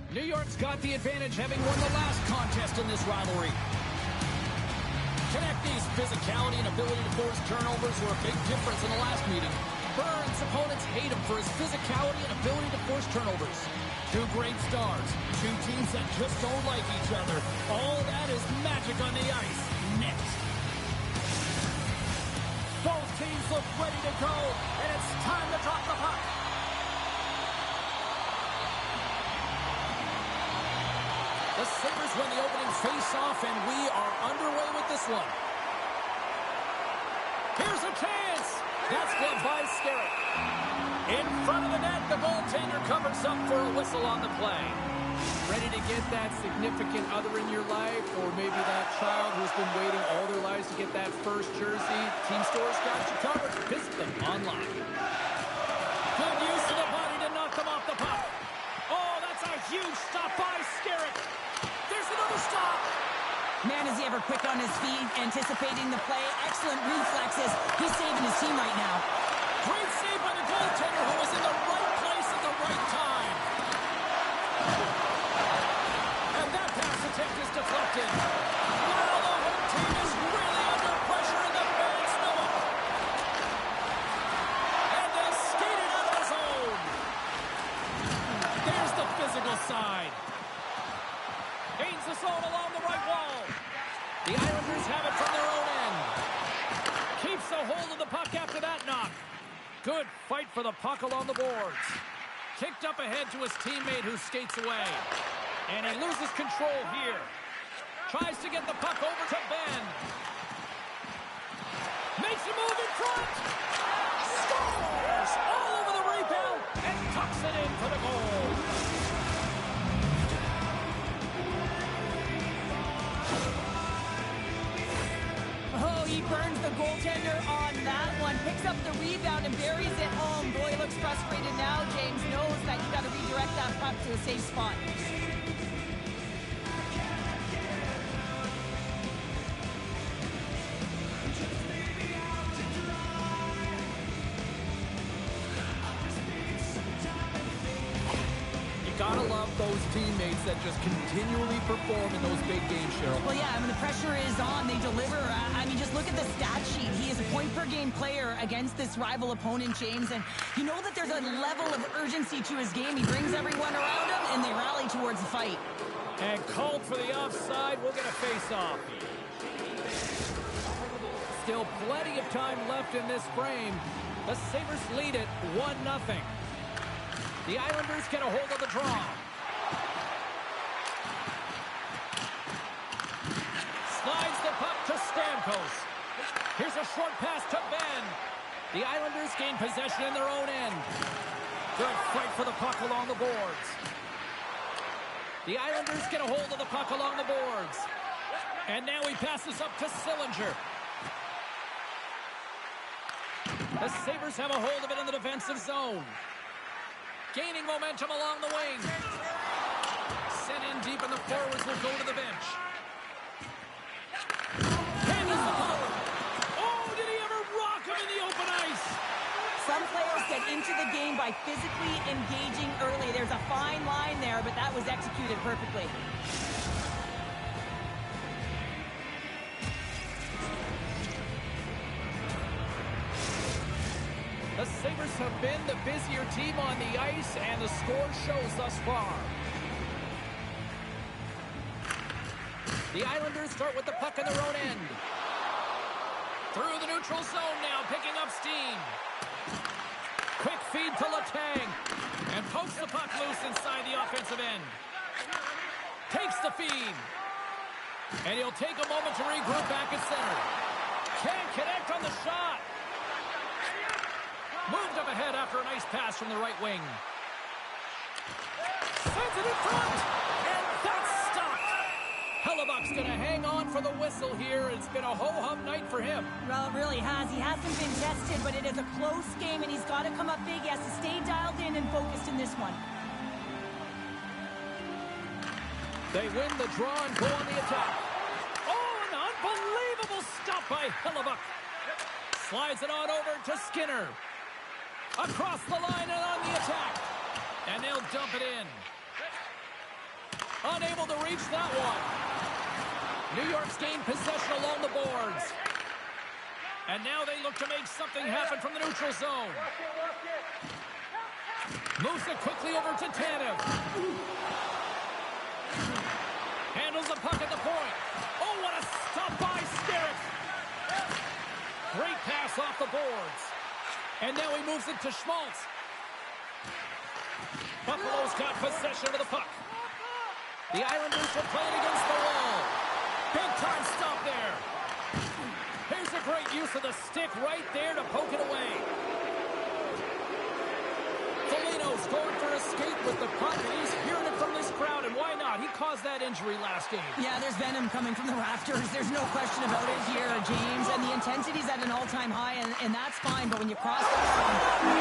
New York's got the advantage, having won the last contest in this rivalry. Konechny's physicality and ability to force turnovers were a big difference in the last meeting. Burns' opponents hate him for his physicality and ability to force turnovers. Two great stars, two teams that just don't like each other. All that is magic on the ice. Next. Both teams look ready to go, and it's time to drop the puck. The Sabres win the opening face-off, and we are underway with this one. Here's a chance. That's gloved by Skerritt. In front of the net, the goaltender covers up for a whistle on the play. Ready to get that significant other in your life, or maybe that child who's been waiting all their lives to get that first jersey? Team Store's got you covered. Visit them online. Good use of the body to knock them off the puck. Oh, that's a huge stop by Skerritt. There's another stop. Man, is he ever quick on his feet, anticipating the play. Excellent reflexes. He's saving his team right now. Great save by the goaltender, who was in the right place at the right time. And that pass attempt is deflected. Now the home team is really under pressure, and the fans know it. And they skated out of the zone. There's the physical side. Gains the zone along the right wall. The Islanders have it from their own end. Keeps a hold of the puck after that knock. Good fight for the puck along the boards. Kicked up ahead to his teammate who skates away. And he loses control here. Tries to get the puck over to Ben. Makes a move in front. Scores! All over the rebound and tucks it in for the goal. Oh, he burns the goaltender on that one. Picks up the rebound and buries it home. Boy, looks frustrated now. James knows that you got to redirect that puck to a safe spot. Gotta love those teammates that just continually perform in those big games, Cheryl. Well, yeah, I mean, the pressure is on. They deliver. I mean, just look at the stat sheet. He is a point-per-game player against this rival opponent, James. And you know that there's a level of urgency to his game. He brings everyone around him, and they rally towards the fight. And called for the offside. We'll get a face-off. Still plenty of time left in this frame. The Sabres lead it 1-0. The Islanders get a hold of the draw. Slides the puck to Stamkos. Here's a short pass to Ben. The Islanders gain possession in their own end. Good fight for the puck along the boards. The Islanders get a hold of the puck along the boards. And now he passes up to Sillinger. The Sabres have a hold of it in the defensive zone. Gaining momentum along the wing. Sent in deep, and the forwards will go to the bench. Handles the puck. Oh, did he ever rock him in the open ice? Some players get into the game by physically engaging early. There's a fine line there, but that was executed perfectly. The Sabres have been the busier team on the ice, and the score shows thus far. The Islanders start with the puck in their own end. Through the neutral zone now, picking up steam. Quick feed to Letang. And pokes the puck loose inside the offensive end. Takes the feed. And he'll take a moment to regroup back at center. Can't connect on the shot. Moved up ahead after a nice pass from the right wing. Sends it in front. And that's stopped. Hellebuck's going to hang on for the whistle here. It's been a ho-hum night for him. Well, it really has. He hasn't been tested, but it is a close game, and he's got to come up big. He has to stay dialed in and focused in this one. They win the draw and go on the attack. Oh, an unbelievable stop by Hellebuck. Slides it on over to Skinner. Across the line and on the attack. And they'll dump it in. Unable to reach that one. New York's gained possession along the boards. And now they look to make something happen from the neutral zone. Moves it quickly over to Tanev. Handles the puck at the point. Oh, what a stop by Skerritt. Great pass off the boards. And now he moves it to Schmaltz. Buffalo's got possession of the puck. The Islanders are playing against the wall. Big time stop there. Here's a great use of the stick right there to poke it away. Foligno's going for a skate with the puck, and he's hearing it from this crowd, and why not? He caused that injury last game. Yeah, there's venom coming from the rafters. There's no question about it here, James. And the intensity's at an all-time high, and that's fine. But when you cross that line...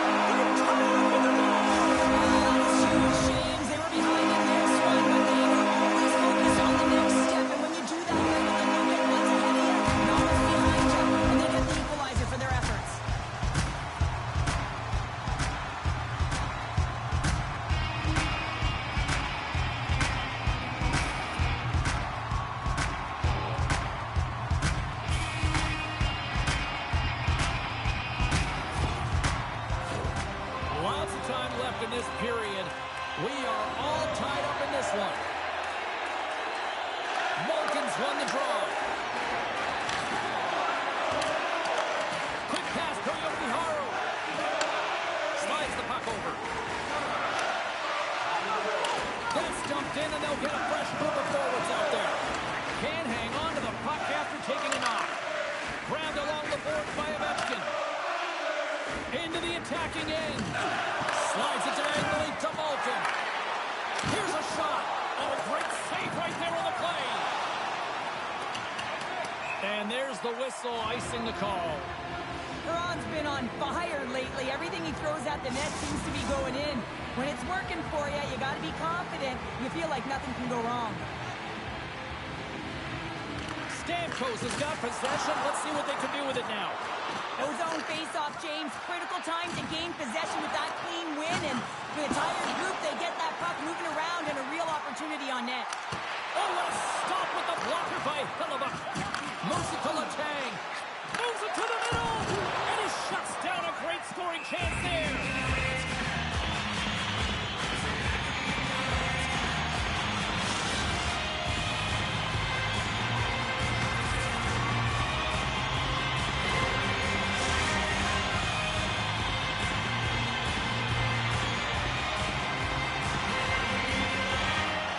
That's huge, James. They were behind in this one, but they were always focused on the next step. And when you do that, then you get runs ahead of you, and always behind you, and they get the equalizer for their efforts. Lots of time left in this period. We are all tied up in this one. Malkin's won the draw. Quick pass to Yoshihiro. Slides the puck over. That's dumped in, and they'll get a fresh group of forwards out there. Can't hang on to the puck after taking a knock. Grabbed along the boards by Ovechkin. Into the attacking end. Slides it diagonally to Malkin. Here's a shot. Oh, great save right there on the play. And there's the whistle icing the call. Perron's been on fire lately. Everything he throws at the net seems to be going in. When it's working for you, you got to be confident. You feel like nothing can go wrong. Stamkos has got possession. Let's see what they can do with it now. Ozone face-off, James. Critical time to gain possession with that clean win. And with a tired group, they get that puck moving around and a real opportunity on net. Oh, what a stop with the blocker by Hellebuyck. Moves it to Letang. Moves it to the middle. And he shuts down a great scoring chance there.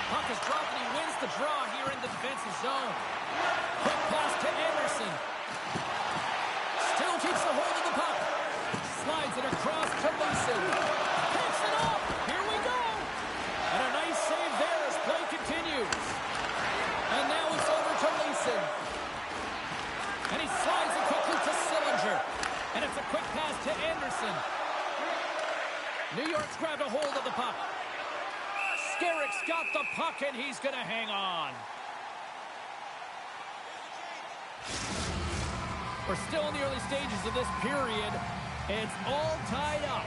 Puck is dropped and he wins the draw here in the defensive zone. Quick pass to Anderson. Still keeps a hold of the puck. Slides it across to Leeson. Picks it up. Here we go. And a nice save there as play continues. And now it's over to Leeson. And he slides it quickly to Sillinger. And it's a quick pass to Anderson. New York's grabbed a hold of the puck. Skerritt's got the puck, and he's going to hang on. We're still in the early stages of this period. It's all tied up.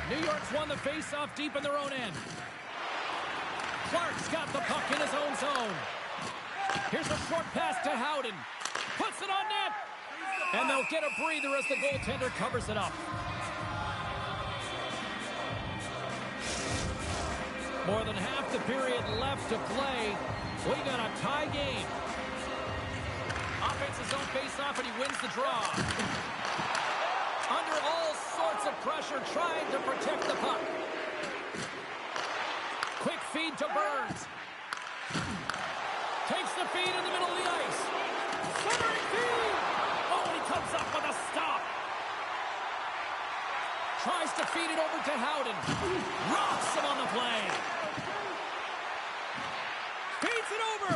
New York's won the face-off deep in their own end. Clark's got the puck in his own zone. Here's a short pass to Howden. Puts it on net. And they'll get a breather as the goaltender covers it up. More than half the period left to play. We got a tie game. Offense his own face-off, and he wins the draw. Under all sorts of pressure, trying to protect the puck. Quick feed to Burns. Takes the feed in the middle of the ice. Centering feed. Oh, and he comes up with a stop. Tries to feed it over to Howden. Rocks him on the play. Feeds it over.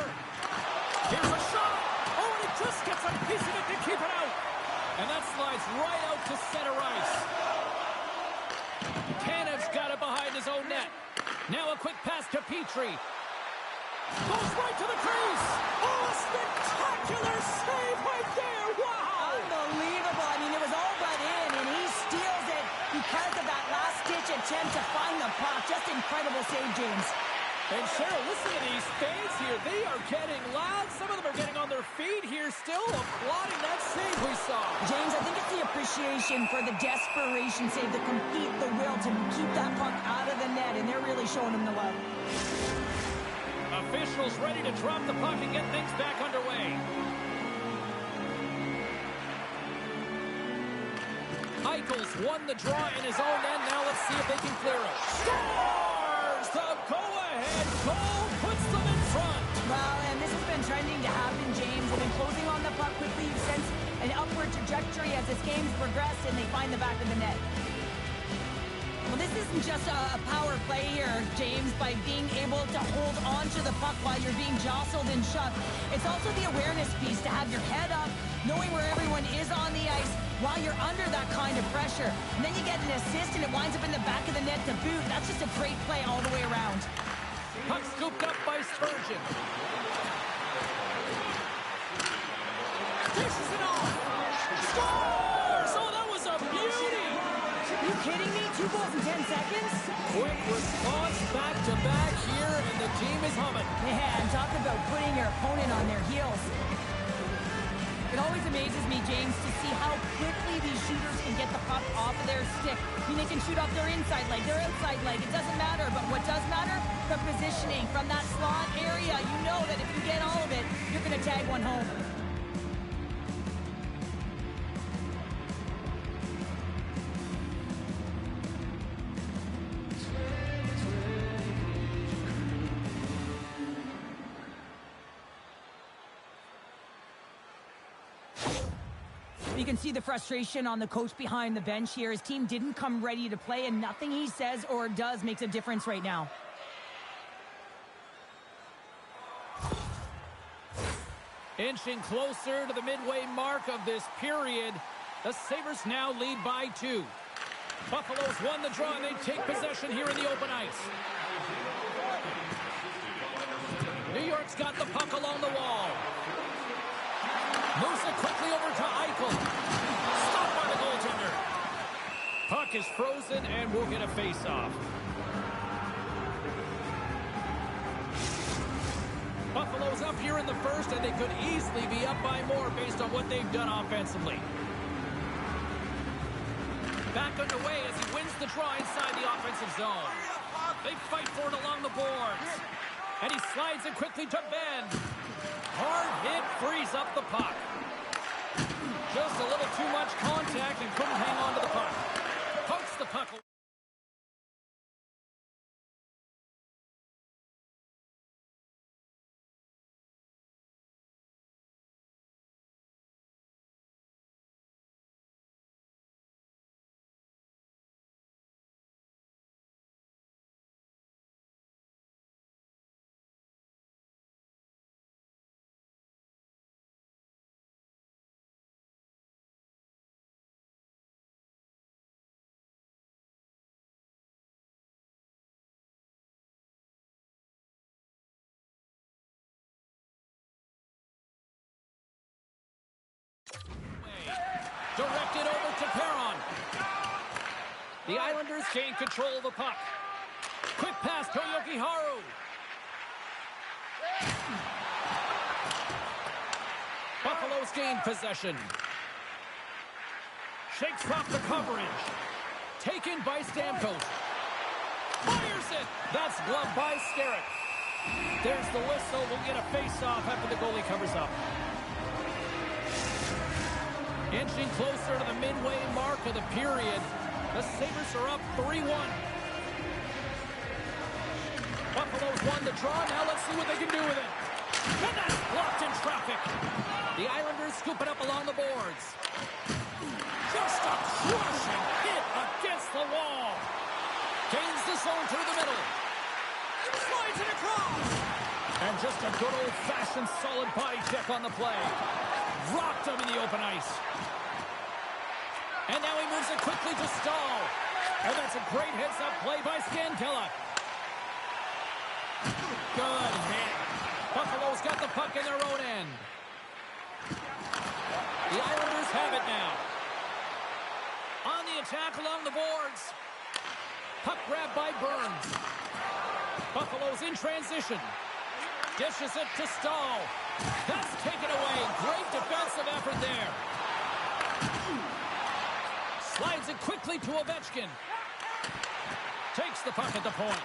Here's a shot. Oh, and he just gets a piece of it to keep it out. And that slides right out to center ice. Tanev's got it behind his own net. Now a quick pass to Petrie. Goes right to the crease. Oh, a spectacular save right there. Wow. Unbelievable. I mean, it was all but in, and he steals it because of that last-ditch attempt to find the that puck. Just incredible save, James. And Cheryl, listen to these fans here. They are getting loud. Some of them are getting on their feet here, still applauding that save we saw. James, I think it's the appreciation for the desperation save, the complete, the will to keep that puck out of the net, and they're really showing them the love. Officials ready to drop the puck and get things back underway. Eichel's won the draw in his own end. Now let's see if they can clear it. Scores! The go-ahead goal puts them in front. Well, and this has been trending to happen, James. They've been closing on the puck quickly. You've sensed an upward trajectory as this game's progressed, and they find the back of the net. Well, this isn't just a power play here, James, by being able to hold on to the puck while you're being jostled and shoved. It's also the awareness piece to have your head up, knowing where everyone is on the ice while you're under that kind of pressure. And then you get an assist, and it winds up in the back of the net to boot. That's just a great play all the way around. Puck scooped up by Spurgeon. Dishes it off. Scores! Oh, that was a beauty! Are you kidding me? 2 goals in 10 seconds? Quick response back-to-back here, and the team is humming. Man, talk about putting your opponent on their heels. It always amazes me, James, to see how quickly these shooters can get the puck off of their stick. I mean, they can shoot off their inside leg, their outside leg. It doesn't matter, but what does matter? The positioning from that slot area. You know that if you get all of it, you're going to tag one home. You can see the frustration on the coach behind the bench here. His team didn't come ready to play, and nothing he says or does makes a difference right now. Inching closer to the midway mark of this period. The Sabres now lead by 2. Buffalo's won the draw, and they take possession here in the open ice. New York's got the puck along the wall. Moves it quickly over to Eichel. Stopped by the goaltender. Puck is frozen, and we'll get a face-off. Buffalo's up here in the first, and they could easily be up by more based on what they've done offensively. Back underway as he wins the draw inside the offensive zone. They fight for it along the boards. And he slides it quickly to Ben. Hard hit frees up the puck. Just a little too much contact and couldn't hang on to the puck. Pokes the puck away. Directed over to Perron. The Islanders gain control of the puck. Quick pass to Yoki-Haru. Buffalo's gained possession. Shakes off the coverage. Taken by Stamkos. Fires it. That's gloved by Skerritt. There's the whistle. We'll get a face-off after the goalie covers up. Inching closer to the midway mark of the period. The Sabres are up 3-1. Buffalo's won the draw. Now let's see what they can do with it. And that's blocked in traffic. The Islanders scoop it up along the boards. Just a crushing hit against the wall. Gains the zone through the middle. Slides it across. And just a good old-fashioned solid body check on the play. Rocked him in the open ice. And now he moves it quickly to Stahl. And that's a great heads-up play by Scantella. Good hit. Buffalo's got the puck in their own end. The Islanders have it now. On the attack along the boards. Puck grab by Burns. Buffalo's in transition. Dishes it to Stahl. That's taken away. Great defensive effort there. Slides it quickly to Ovechkin. Takes the puck at the point.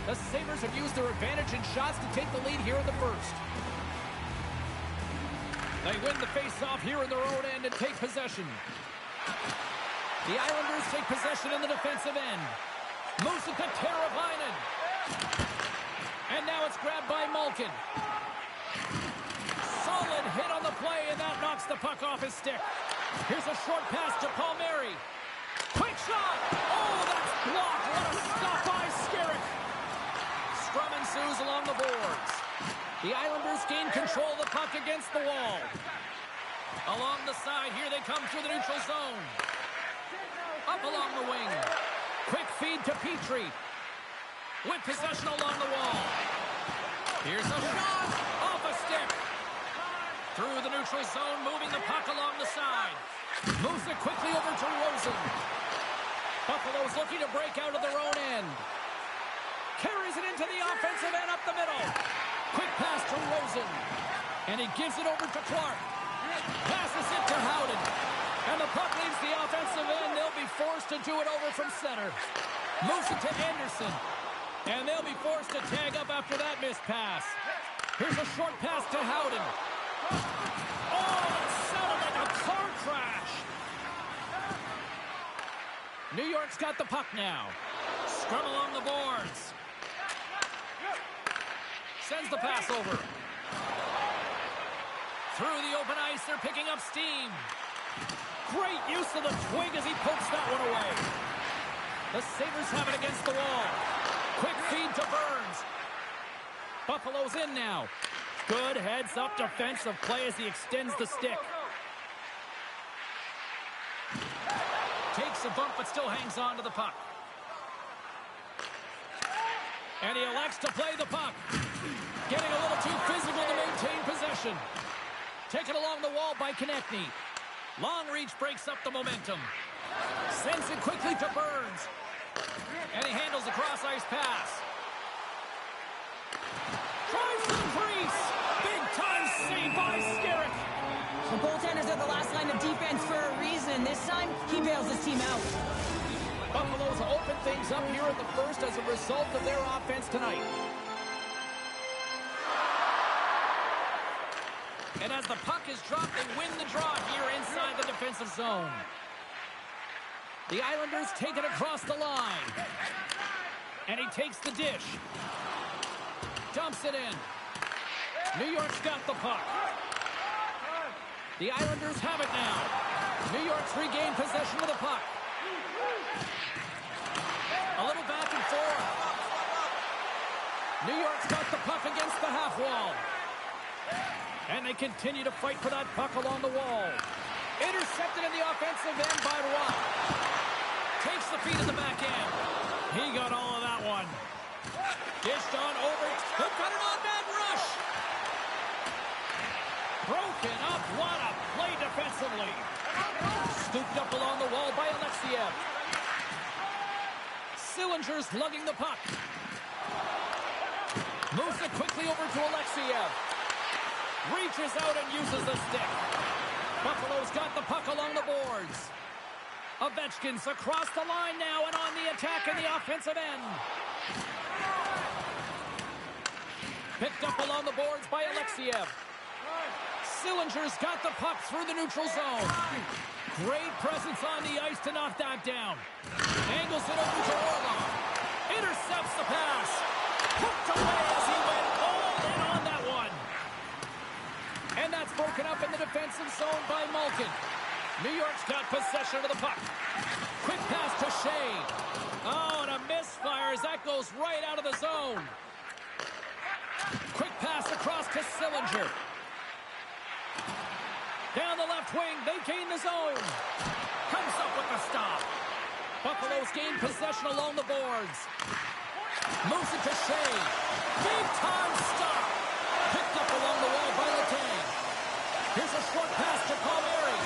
The Sabres have used their advantage in shots to take the lead here in the first. They win the face-off here in their own end and take possession. The Islanders take possession in the defensive end. Moves it to Teravainen. And now it's grabbed by Malkin. Solid hit on the play, and that knocks the puck off his stick. Here's a short pass to Palmieri. Quick shot! Oh, that's blocked! What a stop by Skerrick! Scrum ensues along the boards. The Islanders gain control of the puck against the wall. Along the side, here they come through the neutral zone. Up along the wing. Quick feed to Petrie. With possession along the wall. Here's a shot off a stick. Through the neutral zone, moving the puck along the side. Moves it quickly over to Rosen. Buffalo's looking to break out of their own end. Carries it into the offensive end up the middle. Quick pass to Rosen. And he gives it over to Clark. Passes it to Howden. And the puck leaves the offensive end. They'll be forced to do it over from center. Moves it to Anderson. And they'll be forced to tag up after that missed pass. Here's a short pass to Howden. Oh, it sounded like a car crash. New York's got the puck now. Scrum along the boards. Sends the pass over. Through the open ice, they're picking up steam. Great use of the twig as he pokes that one away. The Sabres have it against the wall. Quick feed to Burns. Buffalo's in now. Good heads-up defensive play as he extends the stick. Takes a bump but still hangs on to the puck. And he elects to play the puck. Getting a little too physical to maintain possession. Taken along the wall by Konechny. Long reach breaks up the momentum. Sends it quickly to Burns. And he handles a cross-ice pass. Tries to the crease. Big-time save by Skerrick. The goaltenders are the last line of defense for a reason. This time, he bails his team out. Buffalo's open things up here in the first as a result of their offense tonight. And as the puck is dropped, they win the draw here inside the defensive zone. The Islanders take it across the line. And he takes the dish. Dumps it in. New York's got the puck. The Islanders have it now. New York's regained possession of the puck. A little back and forth. New York's got the puck against the half wall. And they continue to fight for that puck along the wall. Intercepted in the offensive end by Roy. Takes the feed at the back end. He got all of that one. Dished on over. They've got an on-net rush. Broken up. What a play defensively. Scooped up along the wall by Alexiev. Sillinger's lugging the puck. Moves it quickly over to Alexiev. Reaches out and uses the stick. Buffalo's got the puck along the boards. Ovechkin's across the line now and on the attack in the offensive end. Picked up along the boards by Alexiev. Sillinger's got the puck through the neutral zone. Great presence on the ice to knock that down. Angles it over to Orlov. Intercepts the pass. Hooked away as he went all in on that one. And that's broken up in the defensive zone by Malkin. New York's got possession of the puck. Quick pass to Shea. Oh, and a misfire as that goes right out of the zone. Quick pass across to Sillinger. Down the left wing, they gain the zone. Comes up with the stop. Buffalo's gained possession along the boards. Moves it to Shea. Big time stop. Picked up along the wall by Letang. Here's a short pass to Palmieri.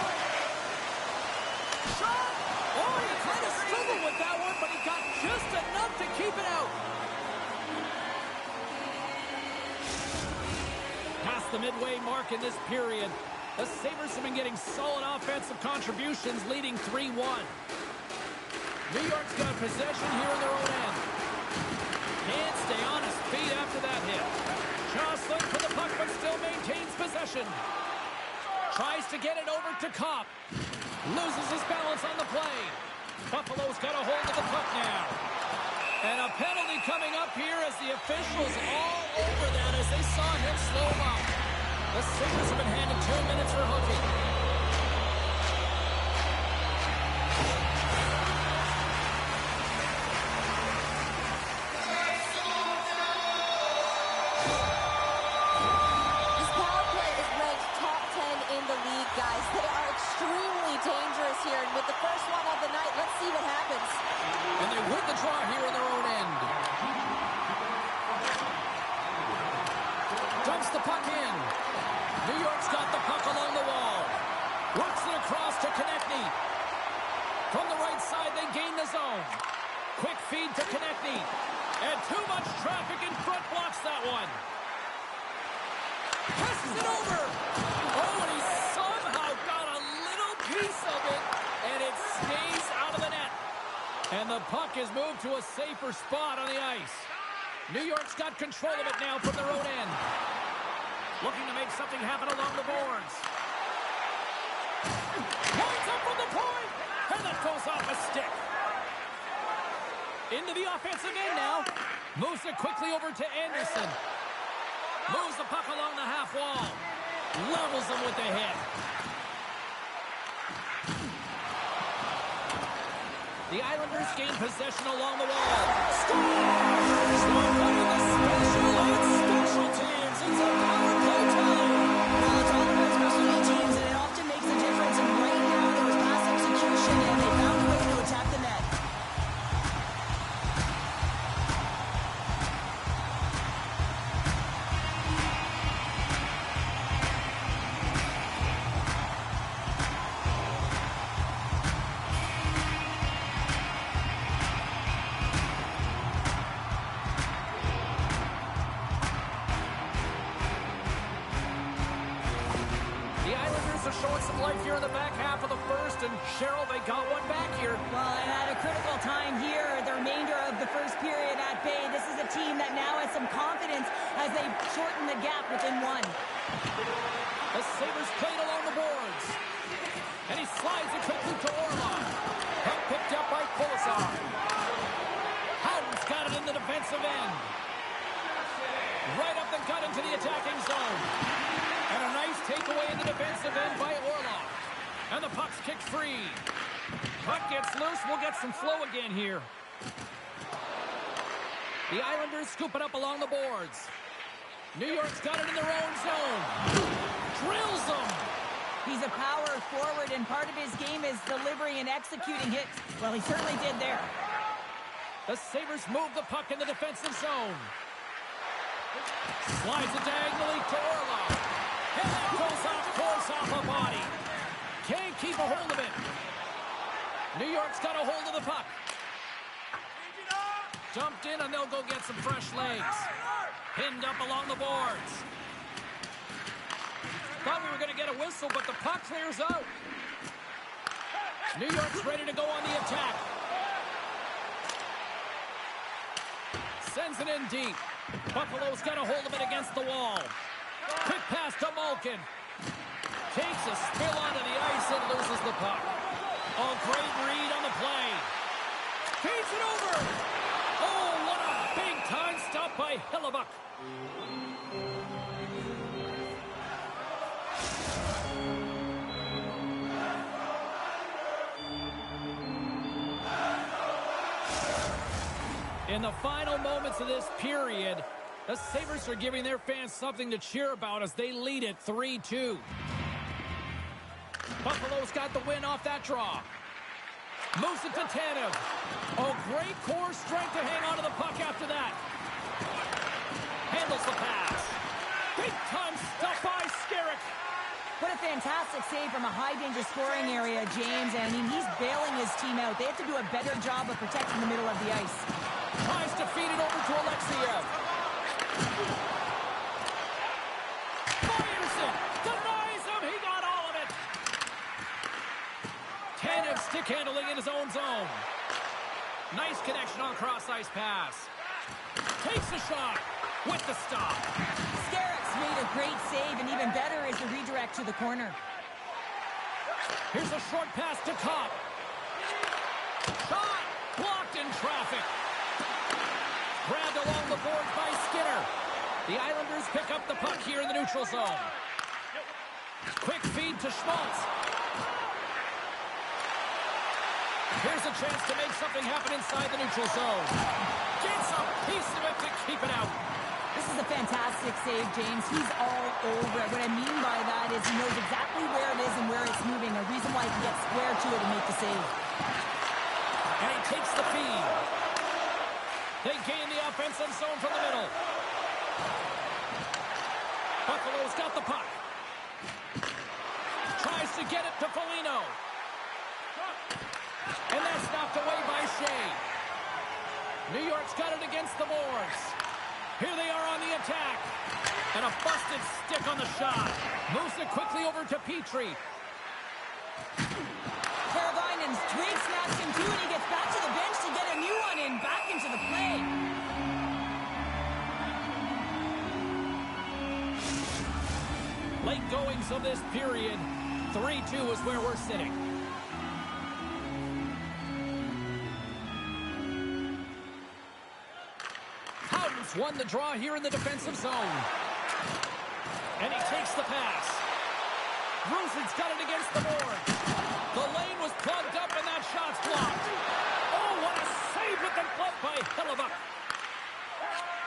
Shot! Oh, he kind of struggled with that one, but he got just enough to keep it out. Past the midway mark in this period, the Sabres have been getting solid offensive contributions, leading 3-1. New York's got possession here in their own end. Can't stay on his feet after that hit. Jostling for the puck, but still maintains possession. Tries to get it over to Kopp. Loses his balance on the play. Buffalo's got a hold of the puck now. And a penalty coming up here as the officials all over that as they saw him slow him up. The Sabres have been handed 2 minutes for hooking. This power play is ranked top 10 in the league, guys. They are extremely dangerous here. And with the first one of the night, let's see what happens. And they win the draw here in their own end. Dumps the puck in. New York's got the puck along the wall. Works it across to Konechny. From the right side, they gain the zone. Quick feed to Konechny. And too much traffic in front blocks that one. Passes it over. Oh, and he somehow got a little piece of it. And it stays out of the net. And the puck is moved to a safer spot on the ice. New York's got control of it now from their own end. Looking to make something happen along the boards. Points up from the point. And that goes off a stick. Into the offensive end now. Moves it quickly over to Anderson. Moves the puck along the half wall. Levels him with the hit. The Islanders gain possession along the wall. Scores! Somebody the special on special teams. It's a power play time. Well, it's all about special teams, and it often makes a difference. And right now, there was pass execution, and they found a way to attack the net. Showing some life here in the back half of the first, and Cheryl, they got one back here. Well, and at a critical time here, the remainder of the first period at bay, this is a team that now has some confidence as they shorten the gap within one. The Sabres played along the boards, and he slides it quickly to Orlov. Help picked up by Kulisar. Howden's got it in the defensive end. Right up the gut into the attacking zone. And a nice takeaway in the defensive end by Orlov. And the puck's kicked free. Puck gets loose. We'll get some flow again here. The Islanders scoop it up along the boards. New York's got it in their own zone. Drills them. He's a power forward, and part of his game is delivering and executing hits. Well, he certainly did there. The Sabres move the puck in the defensive zone. Slides it diagonally to Orlov. And that goes off course off a body. Can't keep a hold of it. New York's got a hold of the puck. Dumped in, and they'll go get some fresh legs. Pinned up along the boards. Thought we were going to get a whistle, but the puck clears out. New York's ready to go on the attack. Sends it in deep. Buffalo's got a hold of it against the wall. Quick pass to Malkin. Takes a spill onto the ice and loses the puck. Oh, great read on the play. Feeds it over. Oh, what a big-time stop by Hellebuck. In the final moments of this period, the Sabres are giving their fans something to cheer about as they lead it 3-2. Buffalo's got the win off that draw. Moves it to Tanev. Oh, great core strength to hang on to the puck after that. Handles the pass. Big-time stuff by Skerrick. What a fantastic save from a high-danger scoring area, James. I mean, he's bailing his team out. They have to do a better job of protecting the middle of the ice. Tries to feed it over to Alexiev. Myerson denies him. He got all of it. Tanev stick handling in his own zone. Nice connection on cross-ice pass. Takes a shot with the stop. Skerrick's made a great save, and even better is the redirect to the corner. Here's a short pass to Copp. Shot blocked in traffic. Grabbed along the boards by Skinner. The Islanders pick up the puck here in the neutral zone. Quick feed to Schmaltz. Here's a chance to make something happen inside the neutral zone. Gets a piece of it to keep it out. This is a fantastic save, James. He's all over it. What I mean by that is he knows exactly where it is and where it's moving. A reason why he can get square to it and make the save. And he takes the feed. They gain the offensive zone from the middle. Buffalo's got the puck. Tries to get it to Foligno. And that's knocked away by Shea. New York's got it against the boards. Here they are on the attack. And a busted stick on the shot. Moves it quickly over to Petrie. Carolina's twig snaps him too, and he gets back to the bench to get a new one in, back into the play. Late goings of this period. 3-2 is where we're sitting. Howden's won the draw here in the defensive zone. And he takes the pass. Rusin's got it against the board. The lane was plugged up and that shot's blocked. Oh, what a save with the glove by Hellebuyck.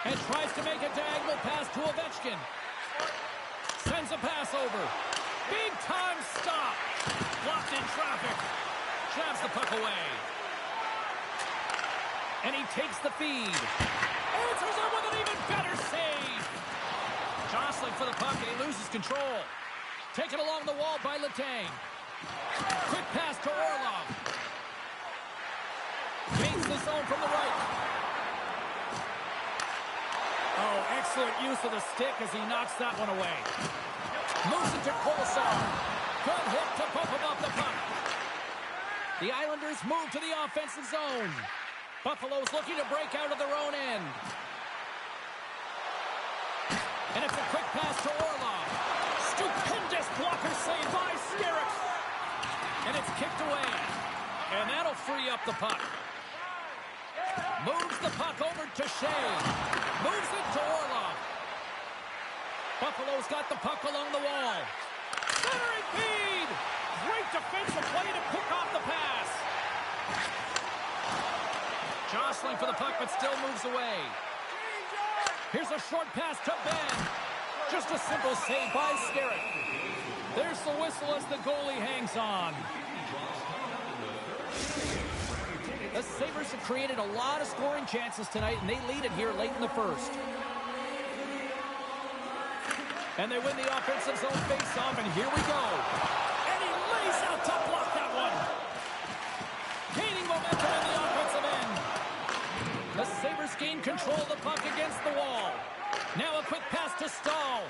And tries to make a diagonal pass to Ovechkin. Sends a pass over. Big time stop. Blocked in traffic. Jabs the puck away. And he takes the feed. Answers it with an even better save. Jostling for the puck and he loses control. Taken along the wall by Letang. Quick pass to Orlov. Gains the zone from the right. Oh, excellent use of the stick as he knocks that one away. Moves it to Kolesar. Good hit to bump him off the puck. The Islanders move to the offensive zone. Buffalo's looking to break out of their own end. And it's a quick pass to Orlov. Stupendous blocker save by Skerrick. And it's kicked away. And that'll free up the puck. Moves the puck over to Shea. Moves it to Orlov. Buffalo's got the puck along the wall. Centering feed. Great defensive play to pick off the pass. Jostling for the puck, but still moves away. Here's a short pass to Ben. Just a simple save by Skerrick. There's the whistle as the goalie hangs on. The Sabres have created a lot of scoring chances tonight, and they lead it here late in the first. And they win the offensive zone face-off, and here we go. And he lays out to block that one. Gaining momentum in the offensive end. The Sabres gain control of the puck against the wall. Now a quick pass to Stahl.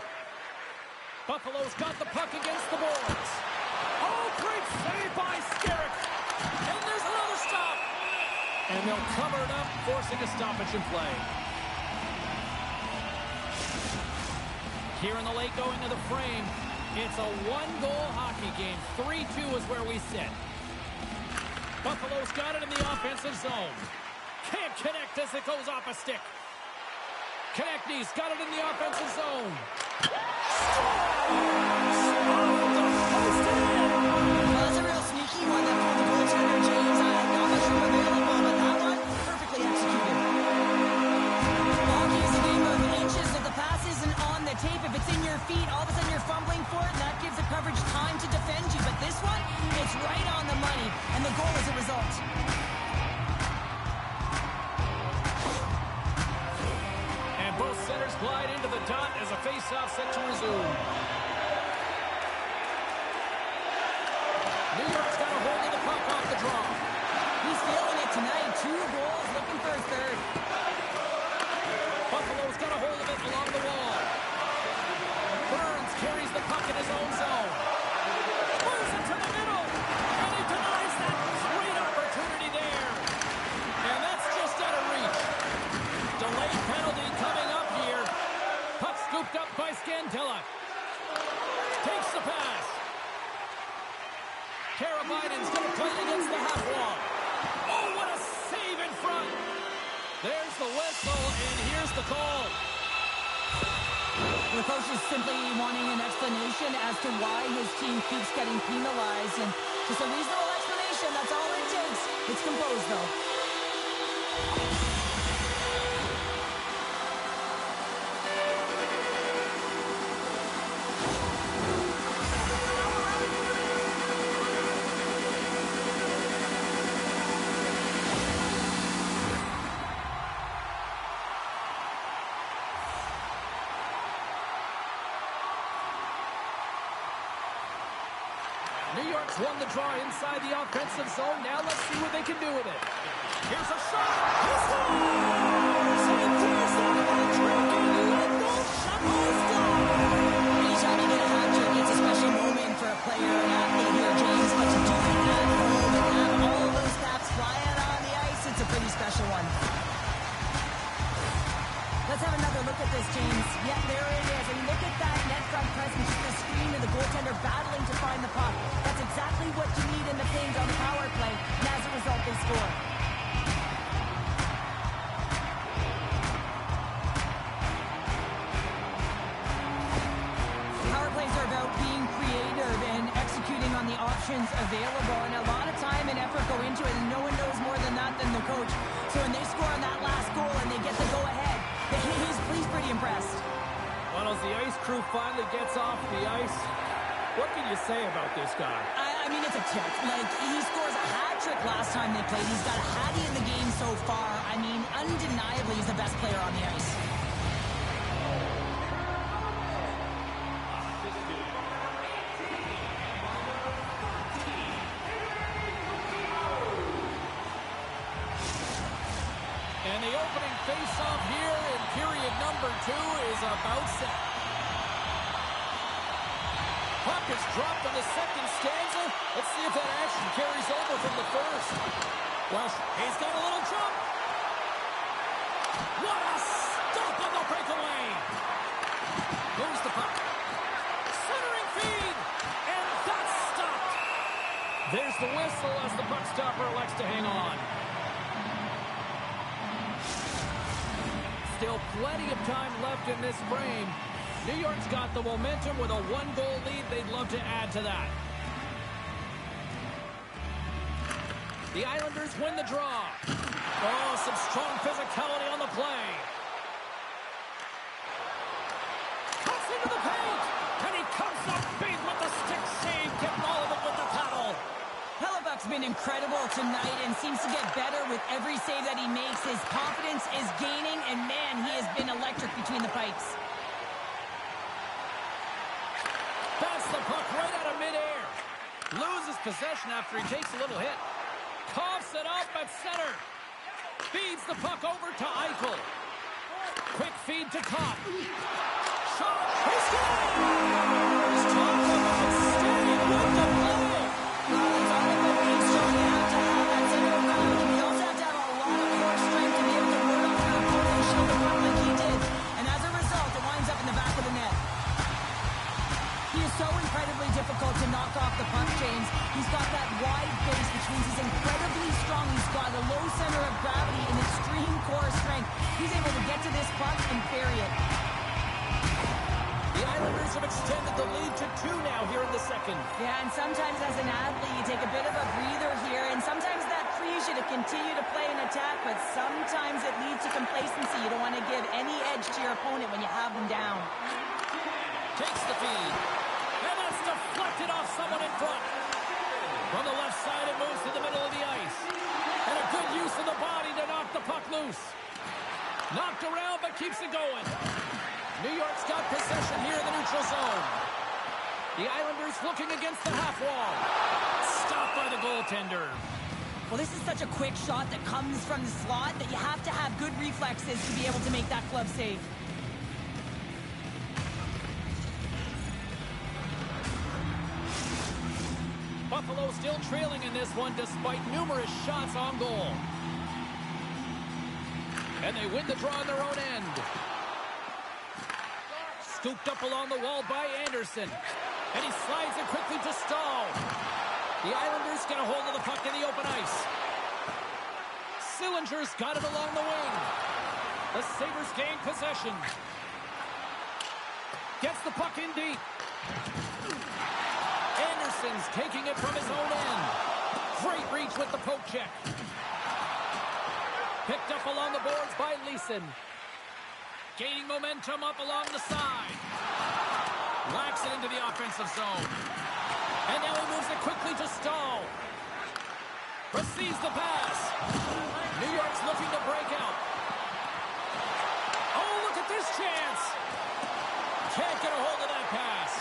Buffalo's got the puck against the boards. Oh, great save by Skerrick. And there's another stop. And they'll cover it up, forcing a stoppage in play. Here in the late going of the frame, it's a one-goal hockey game. 3-2 is where we sit. Buffalo's got it in the offensive zone. Can't connect as it goes off a stick. Konechny's got it in the offensive zone. Well, that's a real sneaky one that pulled the goaltender, James. I'm not much more available, but that one, perfectly executed. Hockey is a game of inches. If the pass isn't on the tape, if it's in your feet, all of a sudden you're fumbling for it, and that gives the coverage time to defend you. But this one, it's right on the money, and the goal is a result. faceoff set to resume. New York's got a hold of the puck off the draw. He's feeling it tonight. 2 goals, looking for a third. Buffalo's got a hold of it along the wall. Burns carries the puck in his own zone. Moves it to the middle. And he denies that great opportunity there. And that's just out of reach. Delayed penalty coming up here. Puck scooped up by Scantilla. Takes the pass. Karabainen's going to play it against the half wall. Oh, what a save in front. There's the whistle, and here's the call. The coach is simply wanting an explanation as to why his team keeps getting penalized. And just a reasonable explanation, that's all it takes. It's composed, though. New York's won the draw inside the offensive zone. Now let's see what they can do with it. Here's a shot. He scores! He throws that on the track and let go. Anytime you get a hat trick, it's a special moment for a player, an athlete here, James. But to do it at home and have all of those caps flying on the ice, it's a pretty special one. Let's have another look at this, James. Yeah, there it is. And look at that net front presence, just the screen and the goaltender battling to find the puck. That's exactly what you need in the paint on the power play. And as a result, they score. Power plays are about being creative and executing on the options available. And a lot of time and effort go into it, and no one knows more than that than the coach. So when they score on that last goal and they get the go-ahead, he's pretty impressed. Well, as the ice crew finally gets off the ice, what can you say about this guy? I mean, it's a tick. Like, he scores a hat trick last time they played. He's got a hattie in the game so far. I mean, undeniably, he's the best player on the ice. And the opening face-off here in period number 2 is about set. Puck is dropped in the second stanza. Let's see if that action carries over from the first. Well, he's got a little jump. What a stop on the breakaway. Moves the puck. Centering feed. And that's stopped. There's the whistle as the puck stopper elects to hang on. Still plenty of time left in this frame. New York's got the momentum with a 1-goal lead. They'd love to add to that. The Islanders win the draw. Oh, some strong physicality on the play. Cuts into the paint. And he comes up big with the stick save. Getting all of it with the paddle. Hellebuck's been incredible tonight and seems to get better with every save that he makes. His confidence is gaining, and man, he has been electric between the pipes. That's the puck right out of midair. Loses possession after he takes a little hit. Coughs it up at center. Feeds the puck over to Eichel. Quick feed to Kopp. Shot. He scores! Talk about staying with the play. It's all about being strong. You have to have that center of gravity. You also have to have a lot of core strength to be able to ward off your opponent and shield the puck like he did. And as a result, it winds up in the back of the net. He is so incredibly difficult to knock off the puck, James. He's got that wide base, which means he's incredibly strong. He's got a low center of gravity and extreme core strength. He's able to get to this puck and bury it. The Islanders have extended the lead to 2 now here in the second. Yeah, and sometimes as an athlete, you take a bit of a breather here, and sometimes that frees you to continue to play an attack, but sometimes it leads to complacency. You don't want to give any edge to your opponent when you have them down. Takes the feed. And that's deflected off someone in front. From the left side, it moves to the middle of the ice. And a good use of the body to knock the puck loose. Knocked around, but keeps it going. New York's got possession here in the neutral zone. The Islanders looking against the half wall. Stopped by the goaltender. Well, this is such a quick shot that comes from the slot that you have to have good reflexes to be able to make that glove save. Buffalo still trailing in this one despite numerous shots on goal. And they win the draw on their own end. Scooped up along the wall by Anderson. And he slides it quickly to Stahl. The Islanders get a hold of the puck in the open ice. Sillinger's got it along the wing. The Sabres gain possession. Gets the puck in deep. Anderson's taking it from his own end. Great reach with the poke check. Picked up along the boards by Leeson. Gaining momentum up along the side. Whacks it into the offensive zone. And now he moves it quickly to Stahl. Receives the pass. New York's looking to break out. Oh, look at this chance. Can't get a hold of that pass.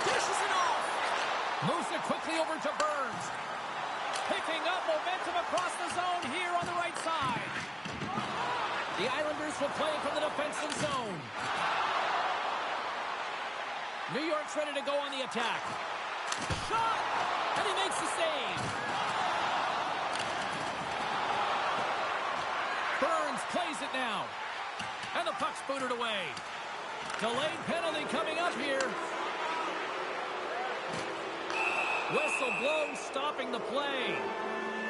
Dishes it off. Moves it quickly over to Burns. Picking up momentum across the zone here on the right side. The Islanders will play from the defensive zone. New York's ready to go on the attack. Shot! And he makes the save. Burns plays it now. And the puck's booted away. Delayed penalty coming up here. Whistle blows, stopping the play.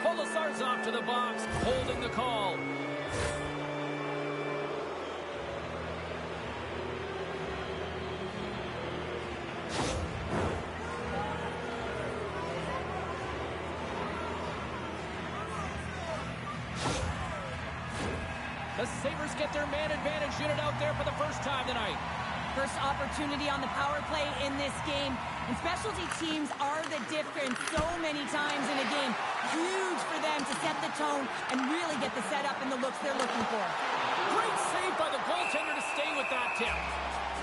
Polisar's off to the box, holding the call. The Sabres get their man advantage unit out there for the first time tonight. First opportunity on the power play in this game. And specialty teams are the difference so many times in a game. Huge for them to set the tone and really get the setup and the looks they're looking for. Great save by the goaltender to stay with that tip.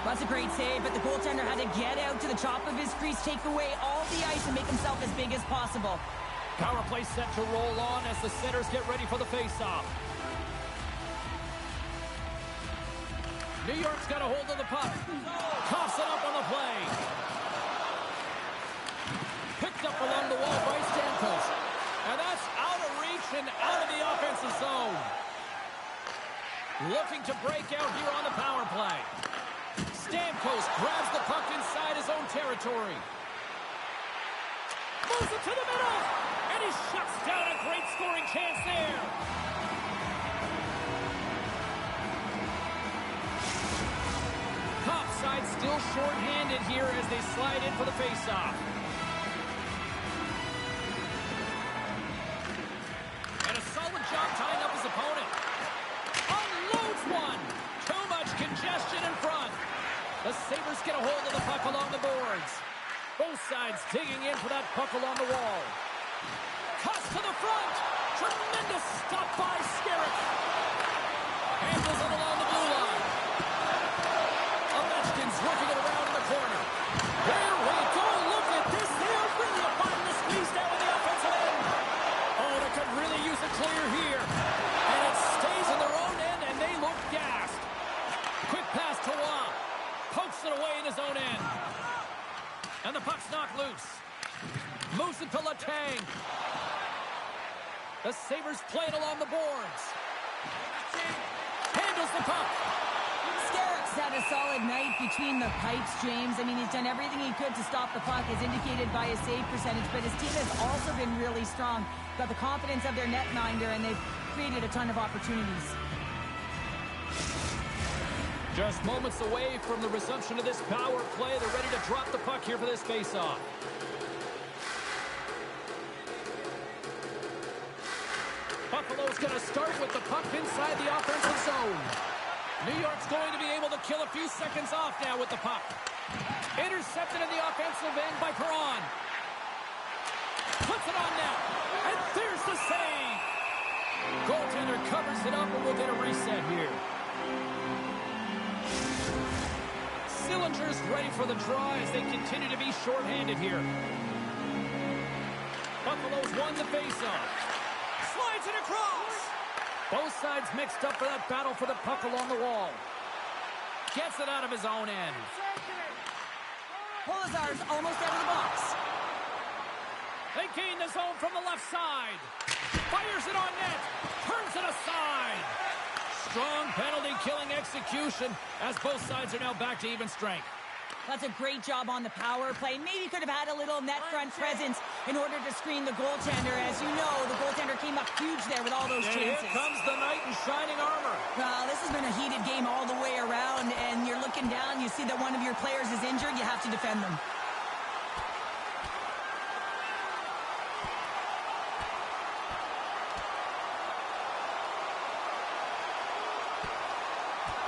That's a great save, but the goaltender had to get out to the top of his crease, take away all the ice, and make himself as big as possible. Power play set to roll on as the Senators get ready for the faceoff. New York's got a hold of the puck. Coughs it up on the play. Picked up along the wall by Stamkos. And that's out of reach and out of the offensive zone. Looking to break out here on the power play. Stamkos grabs the puck inside his own territory. Moves it to the middle. And he shuts down a great scoring chance there. Side still short-handed here as they slide in for the face-off. And a solid job tying up his opponent. Unloads one. Too much congestion in front. The Sabres get a hold of the puck along the boards. Both sides digging in for that puck along the wall. Cuts to the front. Tremendous stop by Skerritt. Handles it along the blue line. Working it around in the corner. Here we go. Look at this. They are really applying the squeeze down in the offensive end. Oh, they could really use a clear here. And it stays in their own end, and they look gassed. Quick pass to Waugh. Pokes it away in his own end. And the puck's knocked loose. Moves it to Letang. The Sabres play it along the boards. Handles the puck. Had a solid night between the pipes, James. I mean, he's done everything he could to stop the puck, as indicated by his save percentage, but his team has also been really strong. Got the confidence of their netminder, and they've created a ton of opportunities. Just moments away from the resumption of this power play. They're ready to drop the puck here for this face-off. Buffalo's going to start with the puck inside the offensive zone. New York's going to be able to kill a few seconds off now with the puck. Intercepted in the offensive end by Perron. Puts it on now. And there's the save. Goaltender covers it up, and we'll get a reset here. Cylinders ready for the draw as they continue to be shorthanded here. Buffalo's won the faceoff. Slides it across. Both sides mixed up for that battle for the puck along the wall. Gets it out of his own end. Polazar's almost out of the box. They gain the zone from the left side. Fires it on net. Turns it aside. Strong penalty-killing execution as both sides are now back to even strength. That's a great job on the power play. Maybe could have had a little net front presence in order to screen the goaltender. As you know, the goaltender came up huge there with all those chances. Here comes the knight in shining armor. Well, this has been a heated game all the way around, and you're looking down, you see that one of your players is injured, you have to defend them.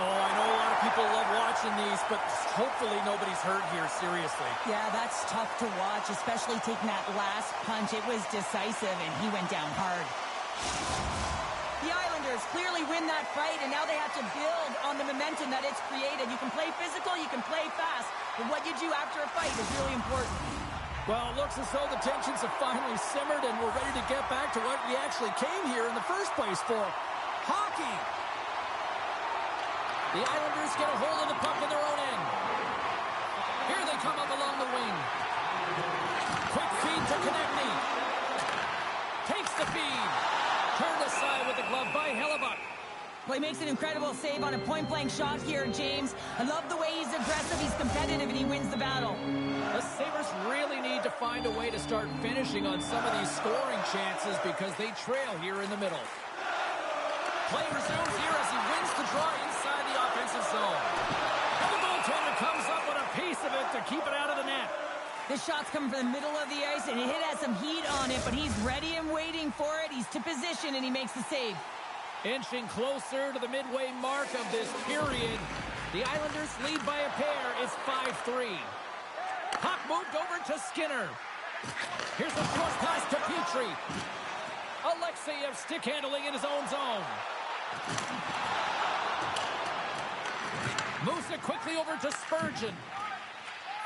Oh, I know a lot of people love watching these, but hopefully nobody's hurt here, seriously. Yeah, that's tough to watch, especially taking that last punch. It was decisive, and he went down hard. The Islanders clearly win that fight, and now they have to build on the momentum that it's created. You can play physical, you can play fast, but what you do after a fight is really important. Well, it looks as though the tensions have finally simmered, and we're ready to get back to what we actually came here in the first place for. Hockey! The Islanders get a hold of the puck in their own end. Here they come up along the wing. Quick feed to Konechny. Takes the feed. Turned aside with the glove by Hellebuck. Well, he makes an incredible save on a point-blank shot here, James. I love the way he's aggressive, he's competitive, and he wins the battle. The Sabres really need to find a way to start finishing on some of these scoring chances because they trail here in the middle. Play resumes here as he wins the draw inside the offensive zone. And the goaltender comes up with a piece of it to keep it out of the net. This shot's coming from the middle of the ice, and it has some heat on it, but he's ready and waiting for it. He's to position, and he makes the save. Inching closer to the midway mark of this period. The Islanders lead by a pair. It's 5-3. Puck moved over to Skinner. Here's a short pass to Petrie. Alexeyev stick handling in his own zone. Moves it quickly over to Spurgeon.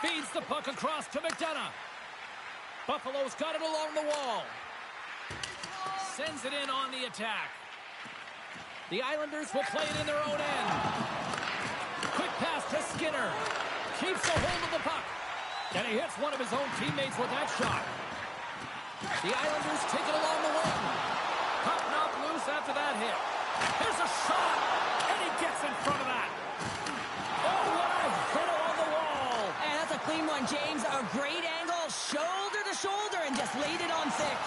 Feeds the puck across to McDonough. Buffalo's got it along the wall. Sends it in on the attack. The Islanders will play it in their own end. Quick pass to Skinner. Keeps a hold of the puck. And he hits one of his own teammates with that shot. The Islanders take it along the wing. Puck knocked loose after that hit. There's a shot, and he gets in front of that. Oh, what a hit on the wall. And that's a clean one, James. A great angle, shoulder to shoulder, and just laid it on thick.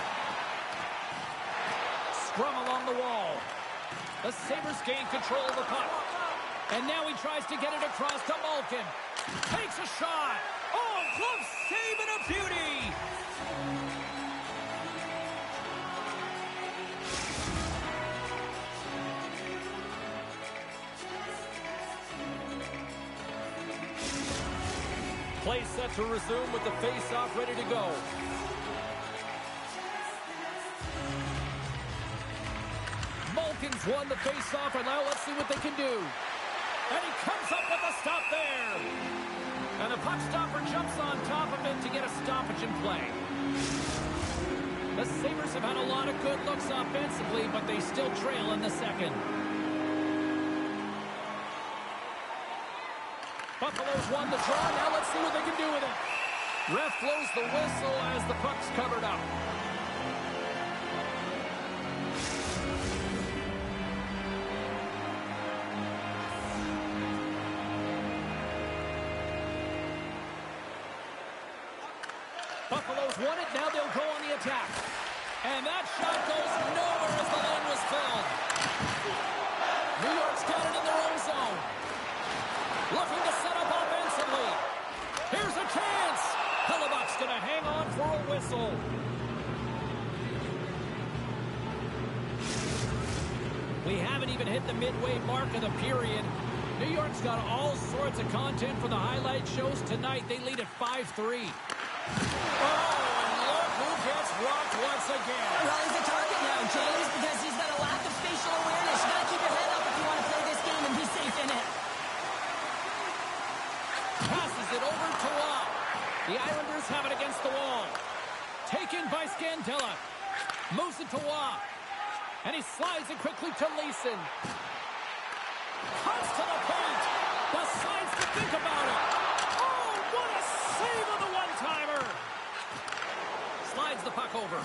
Scrum along the wall. The Sabres gain control of the puck. And now he tries to get it across to Malkin. Takes a shot. Oh, glove save and a beauty. Play set to resume with the face-off ready to go. Malkin's won the face-off, and now let's see what they can do. And he comes up with a stop there. And the puck stopper jumps on top of it to get a stoppage in play. The Sabres have had a lot of good looks offensively, but they still trail in the second. Buffalo's won the draw. Now let's see what they can do with it. Ref blows the whistle as the puck's covered up. Buffalo's won it. Now they'll go on the attack. And that shot goes nowhere as the lane was filled. New York's got it in their own zone. Looking to set up offensively. Here's a chance. Hellebuck's going to hang on for a whistle. We haven't even hit the midway mark of the period. New York's got all sorts of content for the highlight shows tonight. They lead at 5-3. Oh, and look who gets rocked once again. Well, he's a target now, James, because he's got a lack of spatial awareness. You got to keep your head up if you want to play this game and be safe in it. it over to Waugh. The Islanders have it against the wall. Taken by Scandella. Moves it to Waugh. And he slides it quickly to Leeson. Cuts to the paint. Decides to think about it. Oh, what a save on the one-timer. Slides the puck over.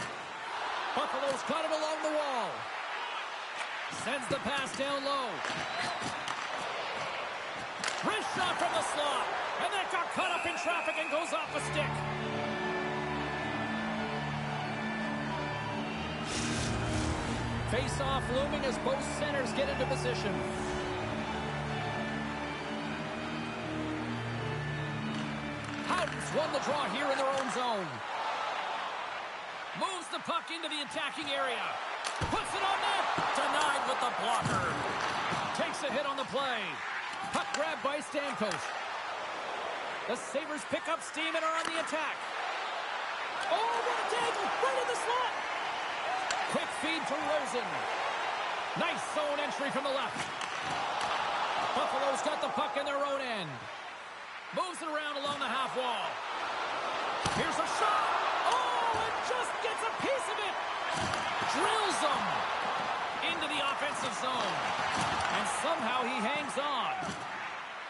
Buffalo's got it along the wall. Sends the pass down low. Wrist shot from the slot. And that got caught up in traffic and goes off a stick. Face-off looming as both centers get into position. Howden's won the draw here in their own zone. Moves the puck into the attacking area. Puts it on net. Denied with the blocker. Takes a hit on the play. Puck grab by Stamkos. The Sabres pick up steam and are on the attack. Oh, what a dangle! Right in the slot! Quick feed to Rosen. Nice zone entry from the left. Buffalo's got the puck in their own end. Moves it around along the half wall. Here's a shot! Oh, and just gets a piece of it! Drills them into the offensive zone. And somehow he hangs on.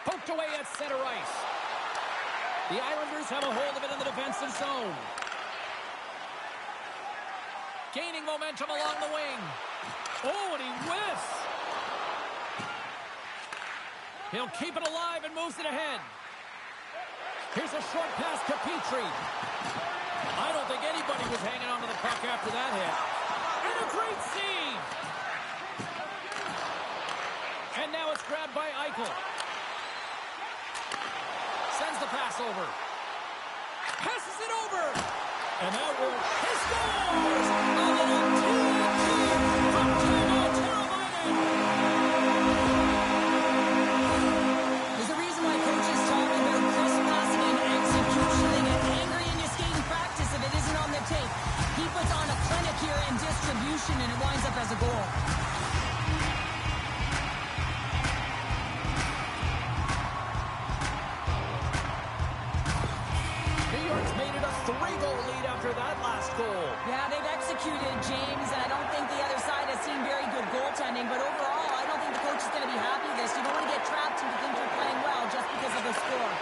Poked away at center ice. The Islanders have a hold of it in the defensive zone. Gaining momentum along the wing. Oh, and he whiffs. He'll keep it alive and moves it ahead. Here's a short pass to Petrie. I don't think anybody was hanging on to the puck after that hit. And a great save. And now it's grabbed by Eichel. Sends the pass over. Passes it over. And that will... He scores! A little TNT from Timo Teravainen. There's a reason why coaches talk about crisp passing and execution. They get angry in your skating practice if it isn't on the tape. He puts on a clinic here in distribution, and it winds up as a goal. New York's made it a 3-goal lead after that last goal. Yeah, they've executed, James, and I don't think the other side has seen very good goaltending, but overall, I don't think the coach is going to be happy with this. You don't want to get trapped into thinking you're playing well just because of the score.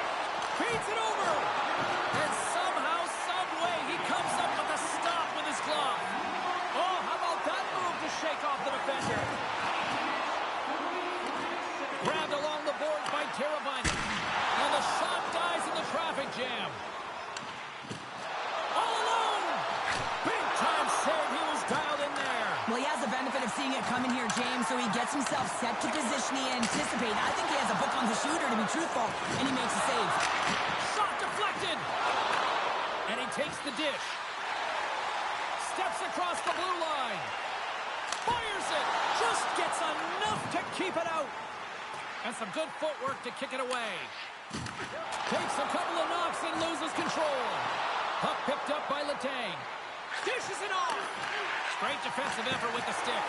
Feeds it over. And somehow, some way, he comes up with a stop with his glove. Oh, how about that move to shake off the defender? Grabbed along the boards by Teravainen. And the shot dies in the traffic jam. All alone. Big time save. He was dialed in there. Well, he has the benefit of seeing it coming here, James, so he gets himself set to position he anticipated. I think he has a book on the shooter, to be truthful, and he makes a save. Shot deflected. And he takes the dish. Steps across the blue line. Fires it. Just gets enough to keep it out. And some good footwork to kick it away. Takes a couple of knocks and loses control. Puck picked up by Letang. Dishes it off. Great defensive effort with the stick.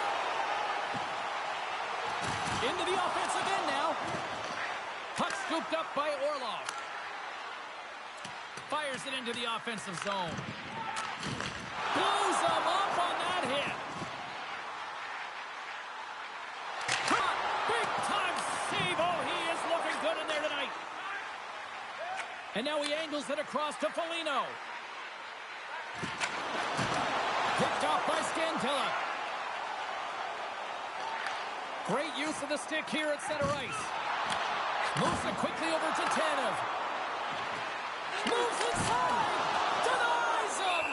Into the offensive end now. Puck scooped up by Orlov. Fires it into the offensive zone. Blows him up on that hit. Caught. Big time save. Oh, he is looking good in there tonight. And now he angles it across to Foligno. Picked off by Scandella. Great use of the stick here at center ice. Moves it quickly over to Tanev. Moves inside. Denies him.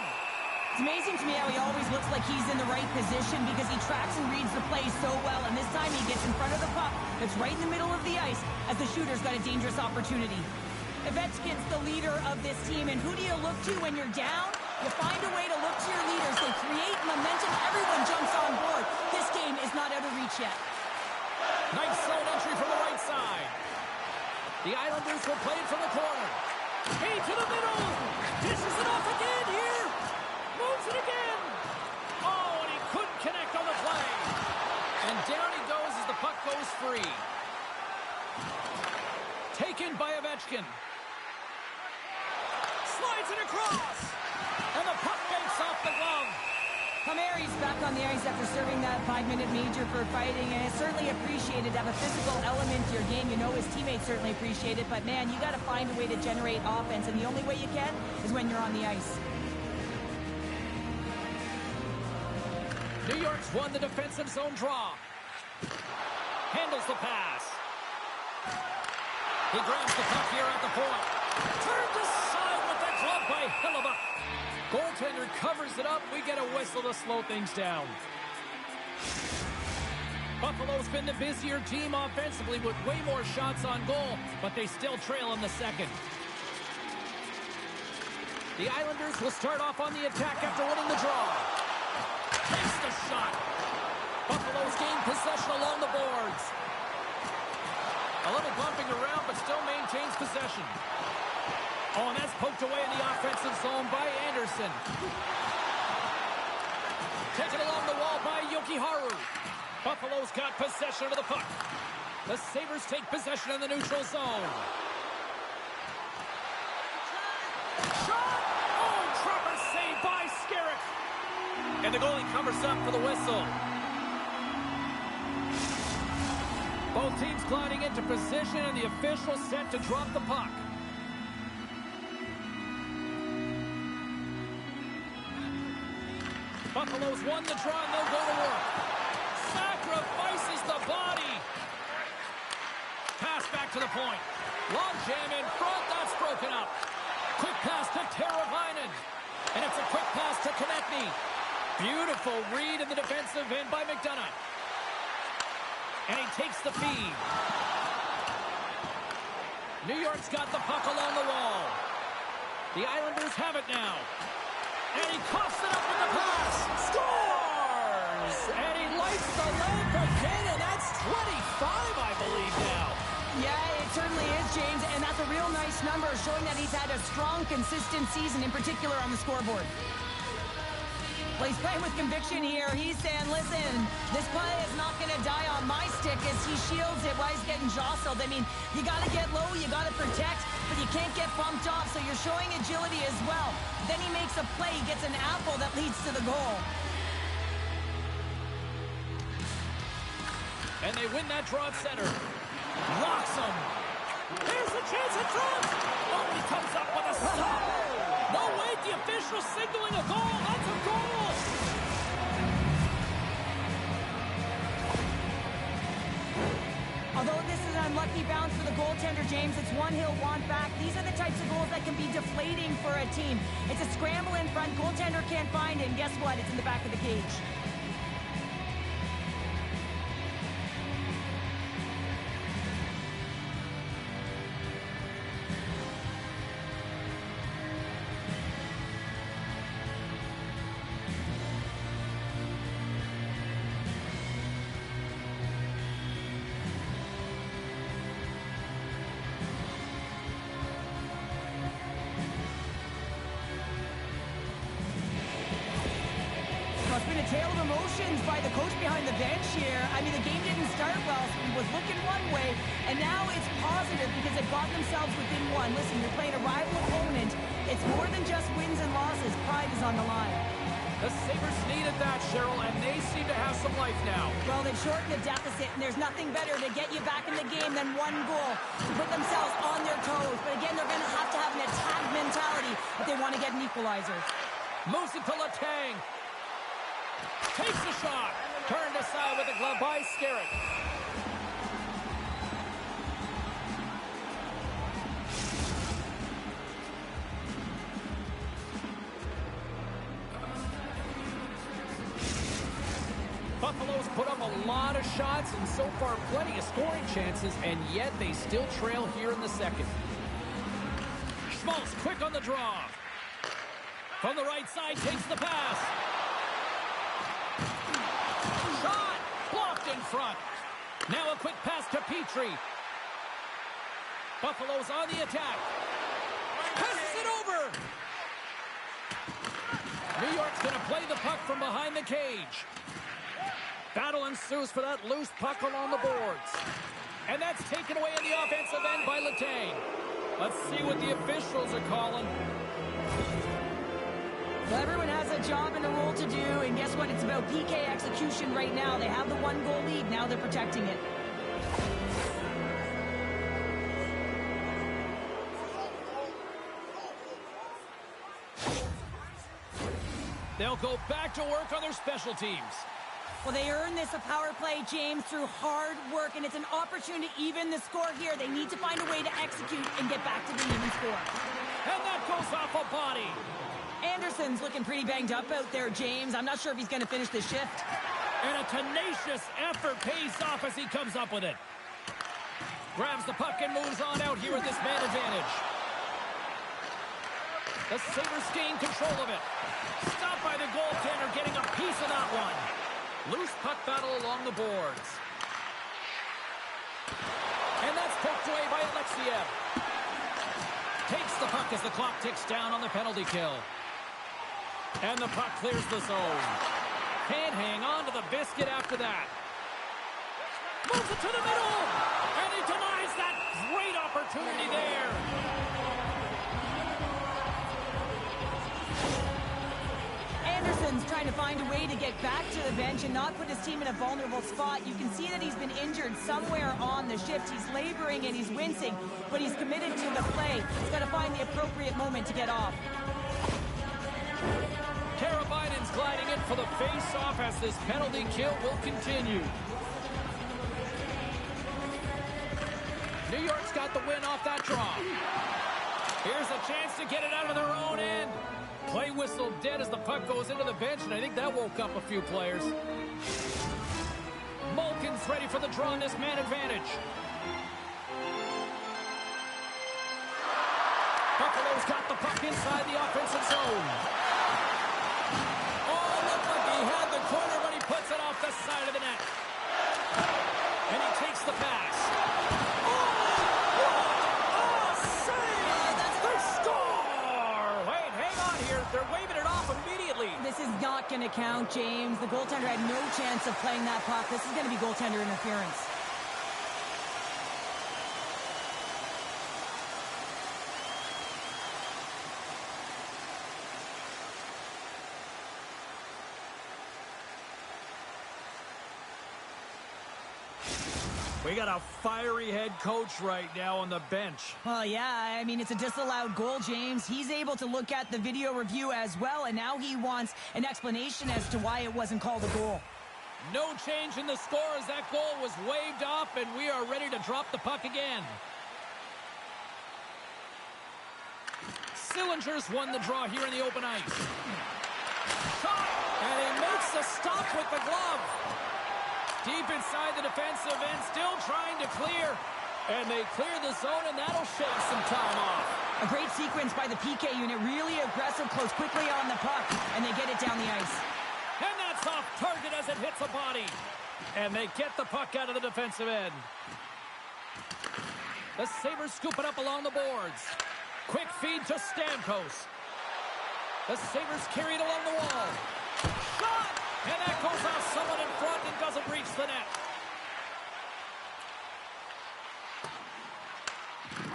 It's amazing to me how he always looks like he's in the right position because he tracks and reads the play so well, and this time he gets in front of the puck that's right in the middle of the ice as the shooter's got a dangerous opportunity. Ovechkin's the leader of this team, and who do you look to when you're down? You find a way to look to your leaders. They create momentum. Everyone jumps on board. This game is not out of reach yet. Nice zone entry from the right side. The Islanders will play it from the corner. Hey, to the middle. Dishes it off again here. Moves it again. Oh, and he couldn't connect on the play. And down he goes as the puck goes free. Taken by Ovechkin. across. And the puck makes off the glove. Palmieri's back on the ice after serving that 5-minute major for fighting, and it's certainly appreciated to have a physical element to your game. You know his teammates certainly appreciate it, but man, you got to find a way to generate offense, and the only way you can is when you're on the ice. New York's won the defensive zone draw. Handles the pass. He grabs the puck here at the point. Turned aside with the glove by Hellebuyck. Goaltender covers it up. We get a whistle to slow things down. Buffalo's been the busier team offensively with way more shots on goal, but they still trail in the second. The Islanders will start off on the attack after winning the draw. Takes the shot. Buffalo's gained possession along the boards. A little bumping around, but still maintains possession. Oh, and that's poked away in the offensive zone by Anderson. Taken along the wall by Yokiharu. Buffalo's got possession of the puck. The Sabres take possession in the neutral zone. Shot! Oh, trapper saved by Skerrick. And the goalie covers up for the whistle. Both teams gliding into position, and the official set to drop the puck. Buffalo's won the draw, and they'll go to work. Sacrifices the body. Pass back to the point. Long jam in front. That's broken up. Quick pass to Teravainen. And it's a quick pass to Konechny. Beautiful read in the defensive end by McDonough. And he takes the feed. New York's got the puck along the wall. The Islanders have it now. And he coughs it up with the pass. Scores! And he lights the lamp again, and that's 25, I believe, now. Yeah, it certainly is, James, and that's a real nice number, showing that he's had a strong, consistent season, in particular on the scoreboard. Well, he's playing with conviction here. He's saying, listen, this play is not going to die on my stick as he shields it while he's getting jostled. I mean, you got to get low, you got to protect, but you can't get bumped off, so you're showing agility as well. Then he makes a play, he gets an apple that leads to the goal. And they win that draw at center. Rocks him. Here's the chance in front. Oh, he comes up with a stop. No, wait, the official signaling a goal. That's a goal. Although this is an unlucky bounce for the goaltender, James, it's one he'll want back. These are the types of goals that can be deflating for a team. It's a scramble in front, goaltender can't find it, and guess what? It's in the back of the cage. It's been a tale of emotions by the coach behind the bench here. I mean, the game didn't start well, so he was looking one way, and now it's positive because they've got themselves within one. Listen, you're playing a rival opponent. It's more than just wins and losses. Pride is on the line. The Sabres needed that, Cheryl, and they seem to have some life now. Well, they've shortened the deficit, and there's nothing better to get you back in the game than one goal to put themselves on their toes. But again, they're going to have an attack mentality if they want to get an equalizer. Moves it to Letang. Takes the shot. Turned aside with a glove by Skerritt. Buffalo's put up a lot of shots and so far plenty of scoring chances, and yet they still trail here in the second. Schmaltz quick on the draw. From the right side, takes the pass. Shot! Blocked in front. Now a quick pass to Petrie. Buffalo's on the attack. Passes it over! New York's going to play the puck from behind the cage. Battle ensues for that loose puck along the boards. And that's taken away in the offensive end by Letang. Let's see what the officials are calling. Well, everyone has a job and a role to do, and guess what? It's about PK execution right now. They have the 1-goal lead. Now they're protecting it. They'll go back to work on their special teams. Well, they earned this a power play, James, through hard work, and it's an opportunity to even the score here. They need to find a way to execute and get back to the even score. And that goes off a body. Anderson's looking pretty banged up out there, James. I'm not sure if he's going to finish the shift. And a tenacious effort pays off as he comes up with it. Grabs the puck and moves on out here with this man advantage. The Sabres gain control of it. Stopped by the goaltender, getting a piece of that one. Loose puck battle along the boards. And that's poked away by Alexiev. Takes the puck as the clock ticks down on the penalty kill. And the puck clears the zone. Can't hang on to the biscuit after that. Moves it to the middle. And he denies that great opportunity there. Anderson's trying to find a way to get back to the bench and not put his team in a vulnerable spot. You can see that he's been injured somewhere on the shift. He's laboring and he's wincing, but he's committed to the play. He's got to find the appropriate moment to get off. Biden's gliding in for the face-off as this penalty kill will continue. New York's got the win off that draw. Here's a chance to get it out of their own end. Play whistle dead as the puck goes into the bench, and I think that woke up a few players. Malkin's ready for the draw on this man advantage. Buffalo's got the puck inside the offensive zone. Oh, looked like he had the corner, but he puts it off the side of the net. And he takes the pass. Oh, what a save! They score! Wait, hang on here. They're waving it off immediately. This is not going to count, James. The goaltender had no chance of playing that puck. This is going to be goaltender interference. We got a fiery head coach right now on the bench. Well, yeah, I mean, it's a disallowed goal, James. He's able to look at the video review as well, and now he wants an explanation as to why it wasn't called a goal. No change in the score as that goal was waved off, and we are ready to drop the puck again. Sillinger's won the draw here in the open ice. Shot, and he makes the stop with the glove. Deep inside the defensive end, still trying to clear. And they clear the zone, and that'll shave some time off. A great sequence by the PK unit. Really aggressive, close quickly on the puck, and they get it down the ice. And that's off target as it hits a body. And they get the puck out of the defensive end. The Sabres scoop it up along the boards. Quick feed to Stamkos. The Sabres carry it along the wall. Shot! And that goes off someone in front and doesn't reach the net.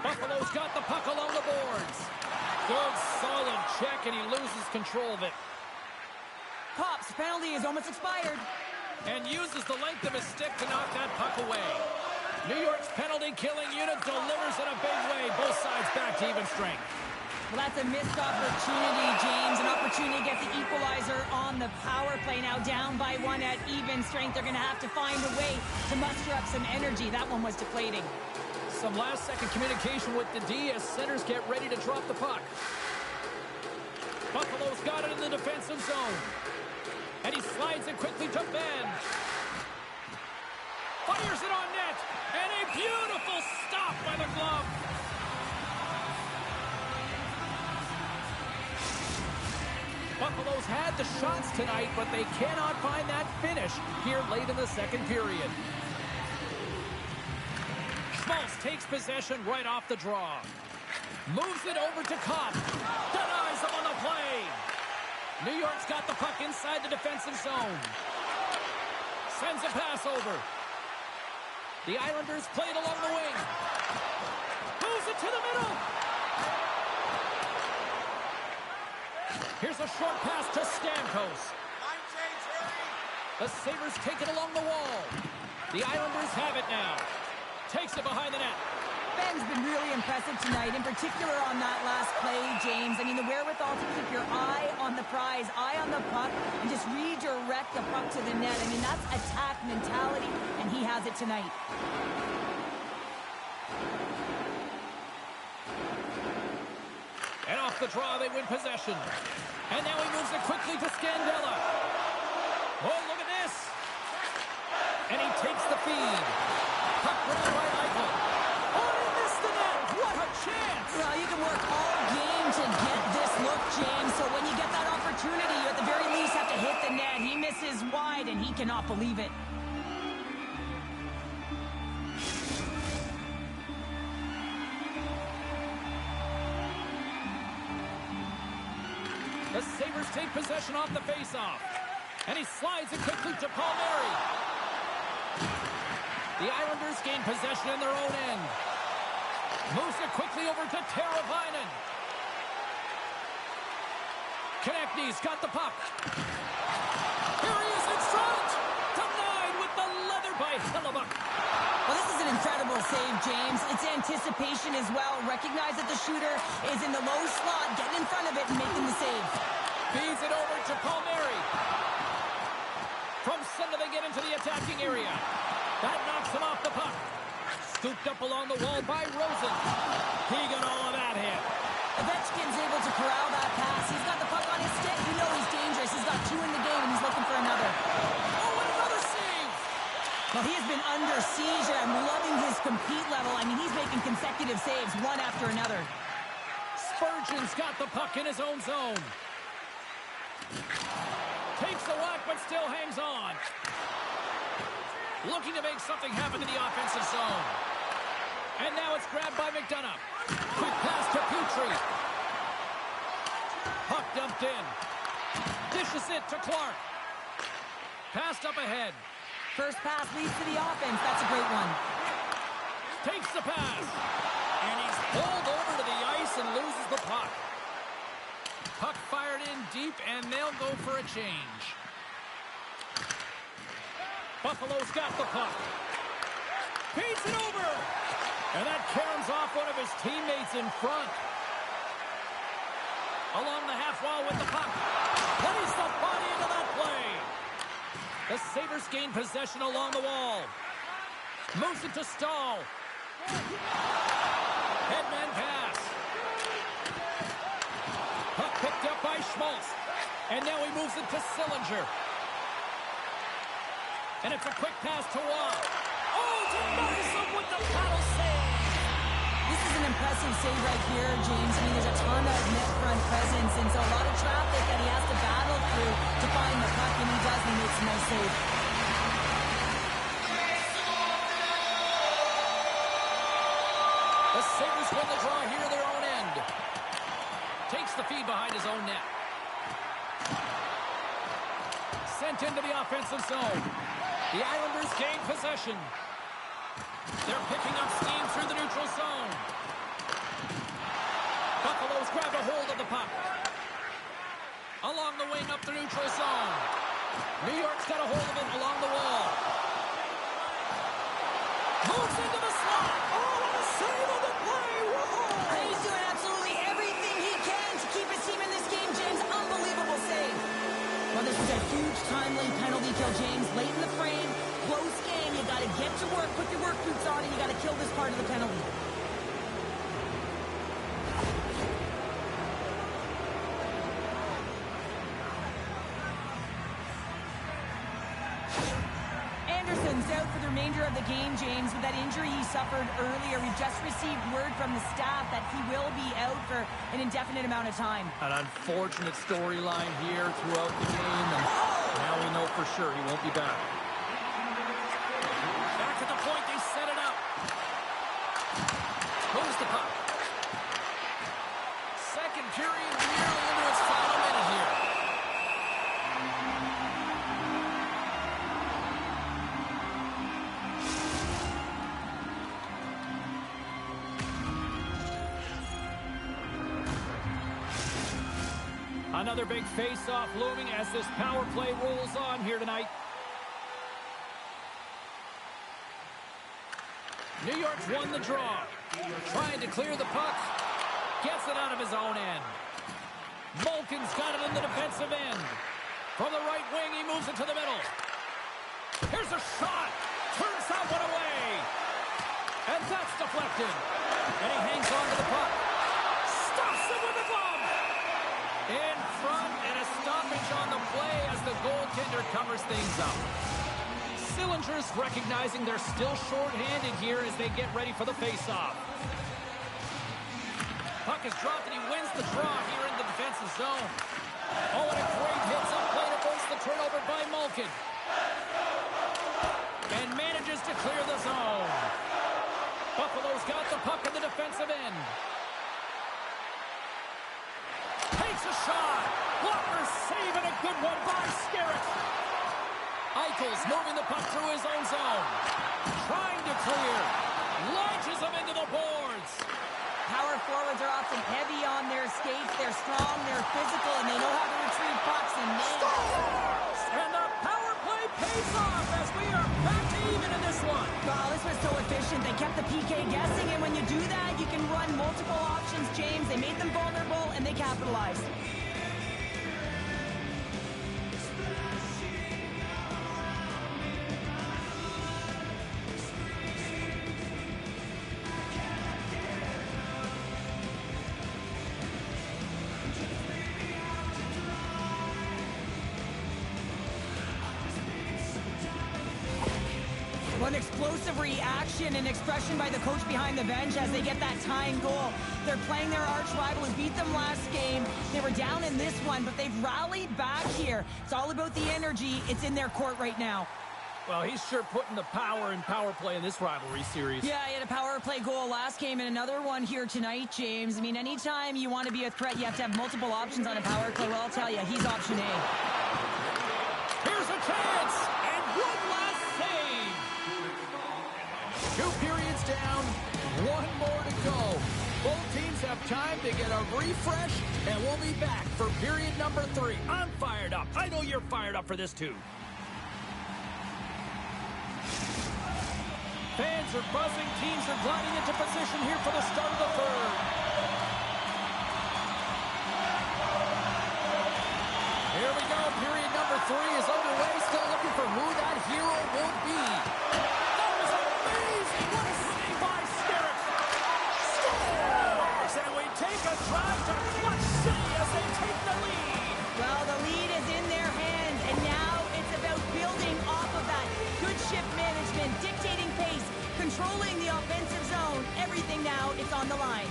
Buffalo's got the puck along the boards. Good, solid check, and he loses control of it. Pops, penalty is almost expired. And uses the length of his stick to knock that puck away. New York's penalty-killing unit delivers in a big way. Both sides back to even strength. Well, that's a missed opportunity, James. An opportunity to get the equalizer on the power play. Now down by one at even strength. They're going to have to find a way to muster up some energy. That one was deflating. Some last-second communication with the D as centers get ready to drop the puck. Buffalo's got it in the defensive zone. And he slides it quickly to Ben. Fires it on net. And a beautiful stop by the glove. Buffalo's had the shots tonight, but they cannot find that finish here late in the second period. Schmaltz takes possession right off the draw. Moves it over to Kopp. Denies him on the play. New York's got the puck inside the defensive zone. Sends a pass over. The Islanders play it along the wing. Moves it to the middle. Here's a short pass to Stamkos. The Sabres take it along the wall. The Islanders have it now. Takes it behind the net. Ben's been really impressive tonight, in particular on that last play, James. I mean, the wherewithal to keep your eye on the prize, eye on the puck, and just redirect the puck to the net. I mean, that's attack mentality, and he has it tonight. And off the draw, they win possession. And now he moves it quickly to Scandella. Oh, look at this. And he takes the feed. Puck driven by Eichel. Oh, he missed the net. What a chance. Well, you can work all game to get this look, James. So when you get that opportunity, you at the very least have to hit the net. He misses wide, and he cannot believe it. The Sabres take possession off the faceoff. And he slides it quickly to Palmieri. The Islanders gain possession in their own end. Moves it quickly over to Teravainen. Konechny's got the puck. Here he is in front. Denied with the leather by Hellebuck. Well, this is an incredible save, James. It's anticipation as well. Recognize that the shooter is in the low slot, getting in front of it and making the save. Feeds it over to Palmieri. From center, they get into the attacking area. That knocks him off the puck. Scooped up along the wall by Rosen. He got all of that hit. Ovechkin's able to corral that pass. He's got the puck on his stick. You know he's dangerous. He's got 2 in the game, and he's looking for another. Oh, and another save! Well, he has been under siege, and I'm loving his compete level. I mean, he's making consecutive saves, one after another. Spurgeon's got the puck in his own zone. Takes the whack, but still hangs on. Looking to make something happen in the offensive zone. And now it's grabbed by McDonough. Quick pass to Petrie. Puck dumped in. Dishes it to Clark. Passed up ahead. First pass leads to the offense. That's a great one. Takes the pass. And he's pulled over to the ice and loses the puck. Puck fired in deep, and they'll go for a change. Buffalo's got the puck. Feeds it over. And that caroms off one of his teammates in front. Along the half wall with the puck. Plays the body into that play. The Sabres gain possession along the wall. Moves it to Stahl. Headman pass. Puck picked up by Schmaltz. And now he moves it to Sillinger. And it's a quick pass to Waugh. Oh, denies him with the paddle save. This is an impressive save right here, James. I mean, there's a ton of net front presence, and so a lot of traffic that he has to battle through to find the puck, and he does, and he makes a nice save. The Sabres win the draw here, their own end. Takes the feed behind his own net. Sent into the offensive zone. The Islanders gain possession. They're picking up steam through the neutral zone. Buffalo's grabbed a hold of the puck. Along the wing up the neutral zone. New York's got a hold of it along the wall. Moves into the slot. Oh, what a save on the play. Whoa. He's doing absolutely everything he can to keep his team in this game, James. Unbelievable save. Well, this is a huge timely penalty kill, James. Late in the frame, close game. You got to get to work, put your work boots on, and you got to kill this part of the penalty. Anderson's out for the remainder of the game, James, with that injury he suffered earlier. We've just received word from the staff that he will be out for an indefinite amount of time. An unfortunate storyline here throughout the game, and now we know for sure he won't be back. Back at the point, they set it up. Moves the puck. Second period nearly into its final minute here. A Another big face-off looming as this power play rolls on here tonight. New York's won the draw. Trying to clear the puck. Gets it out of his own end. Malkin's got it in the defensive end. From the right wing, he moves it to the middle. Here's a shot. Turns that one away. And that's deflected. And he hangs on to the puck. Stops it with a glove. In front, and a stoppage on the play as the goaltender covers things up. Sillinger's recognizing they're still short-handed here as they get ready for the face-off. Puck is dropped, and he wins the draw here in the defensive zone. Oh, and a great hits up play to force the turnover by Malkin. And manages to clear the zone. Buffalo's got the puck in the defensive end. Takes a shot. Blocker save, and a good one by Skerritt. Eichel's moving the puck through his own zone. Trying to clear. Launches him into the boards. Power forwards are often heavy on their skates. They're strong, they're physical, and they know how to retrieve pucks. And the power play pays off as we are back to even in this one. Wow, this was so efficient. They kept the PK guessing, and when you do that, you can run multiple options, James. They made them vulnerable, and they capitalized. One explosive reaction and expression by the coach behind the bench as they get that tying goal. They're playing their arch rival who beat them last game. They were down in this one, but they've rallied back here. It's all about the energy. It's in their court right now. Well, he's sure putting the power in power play in this rivalry series. Yeah, he had a power play goal last game and another one here tonight, James. I mean, anytime you want to be a threat, you have to have multiple options on a power play. Well, I'll tell you, he's option A. Here's a chance, and one last save. 2 periods down, 1 more to go. Both teams have time to get a refresh, and we'll be back for period number 3. I'm fired up. I know you're fired up for this too. Fans are buzzing. Teams are gliding into position here for the start of the third. Here we go. Period number 3 is underway. Still looking for who that hero will be. That was amazing. What a save by Skerritt. Scores! And we take a drive to Clutch City as they take the lead. Well, the lead is in their hands, and now it's about building off of that. Good shift management, dictating pace, controlling the offensive zone. Everything now, it's on the line.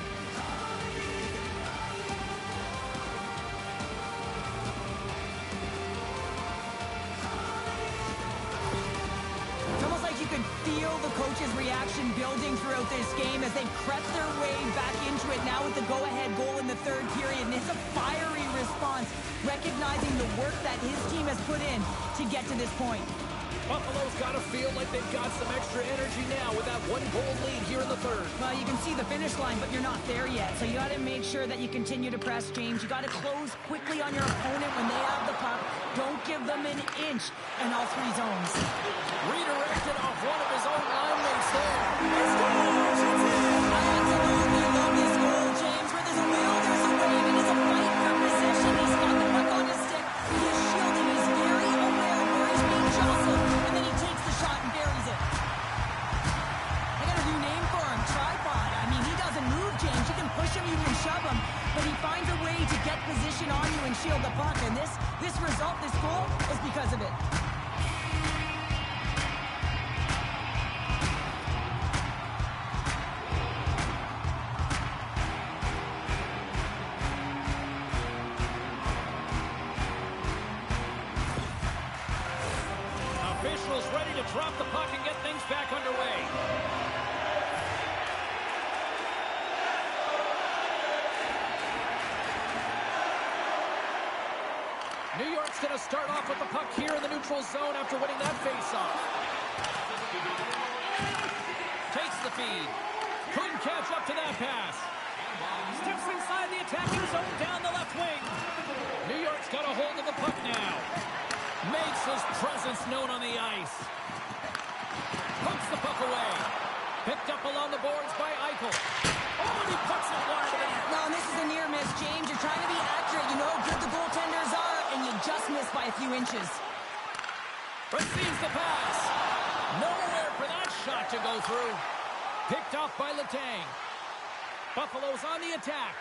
It's almost like you could feel the coach's reaction building throughout this game as they crept their way back into it now with the go-ahead goal in the third period. And it's a fiery response, recognizing the work that his team has put in to get to this point. Buffalo's got to feel like they've got some extra energy now with that 1-goal lead here in the third. Well, you can see the finish line, but you're not there yet. So you got to make sure that you continue to press, James. You got to close quickly on your opponent when they have the puck. Don't give them an inch in all 3 zones. Redirected off one of his own line mates there. He I scores! absolutely love this goal, James. Where there's a will, there's a way. It is a fight for position. He's got the puck on his stick. He is shielding. He's very aware of where he's being jostled. And then he takes the shot and buries it. I got a new name for him, Tripod. I mean, he doesn't move, James. You can push him, you can shove him. But he finds a way to get position on you and shield the puck. And this result, this goal, is because of it. Officials ready to drop the puck and get things back underway. New York's going to start off with the puck here in the neutral zone after winning that faceoff. Takes the feed. Couldn't catch up to that pass. Steps inside the attacking zone down the left wing. New York puck now. Makes his presence known on the ice. Pumps the puck away. Picked up along the boards by Eichel. Oh, and he puts it wide of the net. No, and this is a near miss, James. You're trying to be accurate. You know how good the goaltenders are, and you just miss by a few inches. Receives the pass. Nowhere for that shot to go through. Picked off by Letang. Buffalo's on the attack.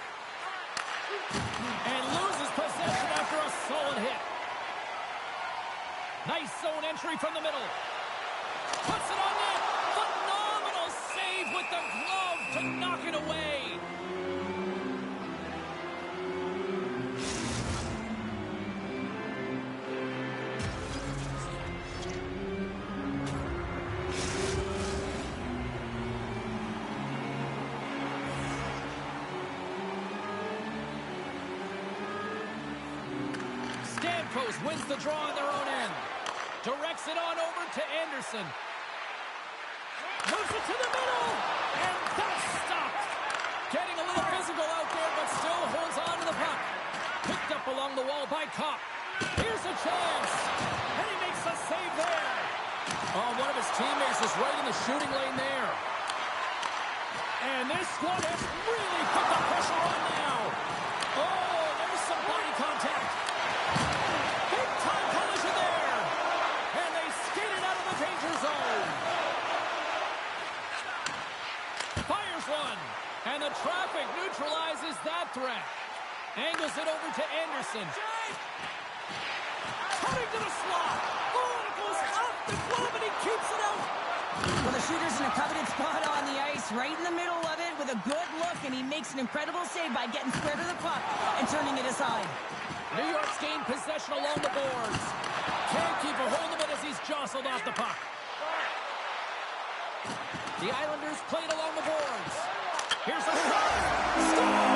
And loses possession after a solid hit. Nice zone entry from the middle. Puts it on net. Phenomenal save with the glove to knock it away. Stamkos wins the draw on their own end. Directs it on over to Anderson. Moves it to the middle. And that's stopped. Getting a little physical out there, but still holds on to the puck. Picked up along the wall by Kopp. Here's a chance. And he makes the save there. Oh, one of his teammates is right in the shooting lane there. And this one has really put the pressure on now. Oh, there's some body contact. Big time collision there. And they skated out of the danger zone. Fires one. And the traffic neutralizes that threat. Angles it over to Anderson. Cutting to the slot. Oh, and it goes up the glove and he keeps it out. Well, the shooter's in a coveted spot on the ice, right in the middle of it with a good look, and he makes an incredible save by getting square to the puck and turning it aside. New York's gained possession along the boards. Can't keep a hold of it as he's jostled off the puck. The Islanders played along the boards. Here's a shot.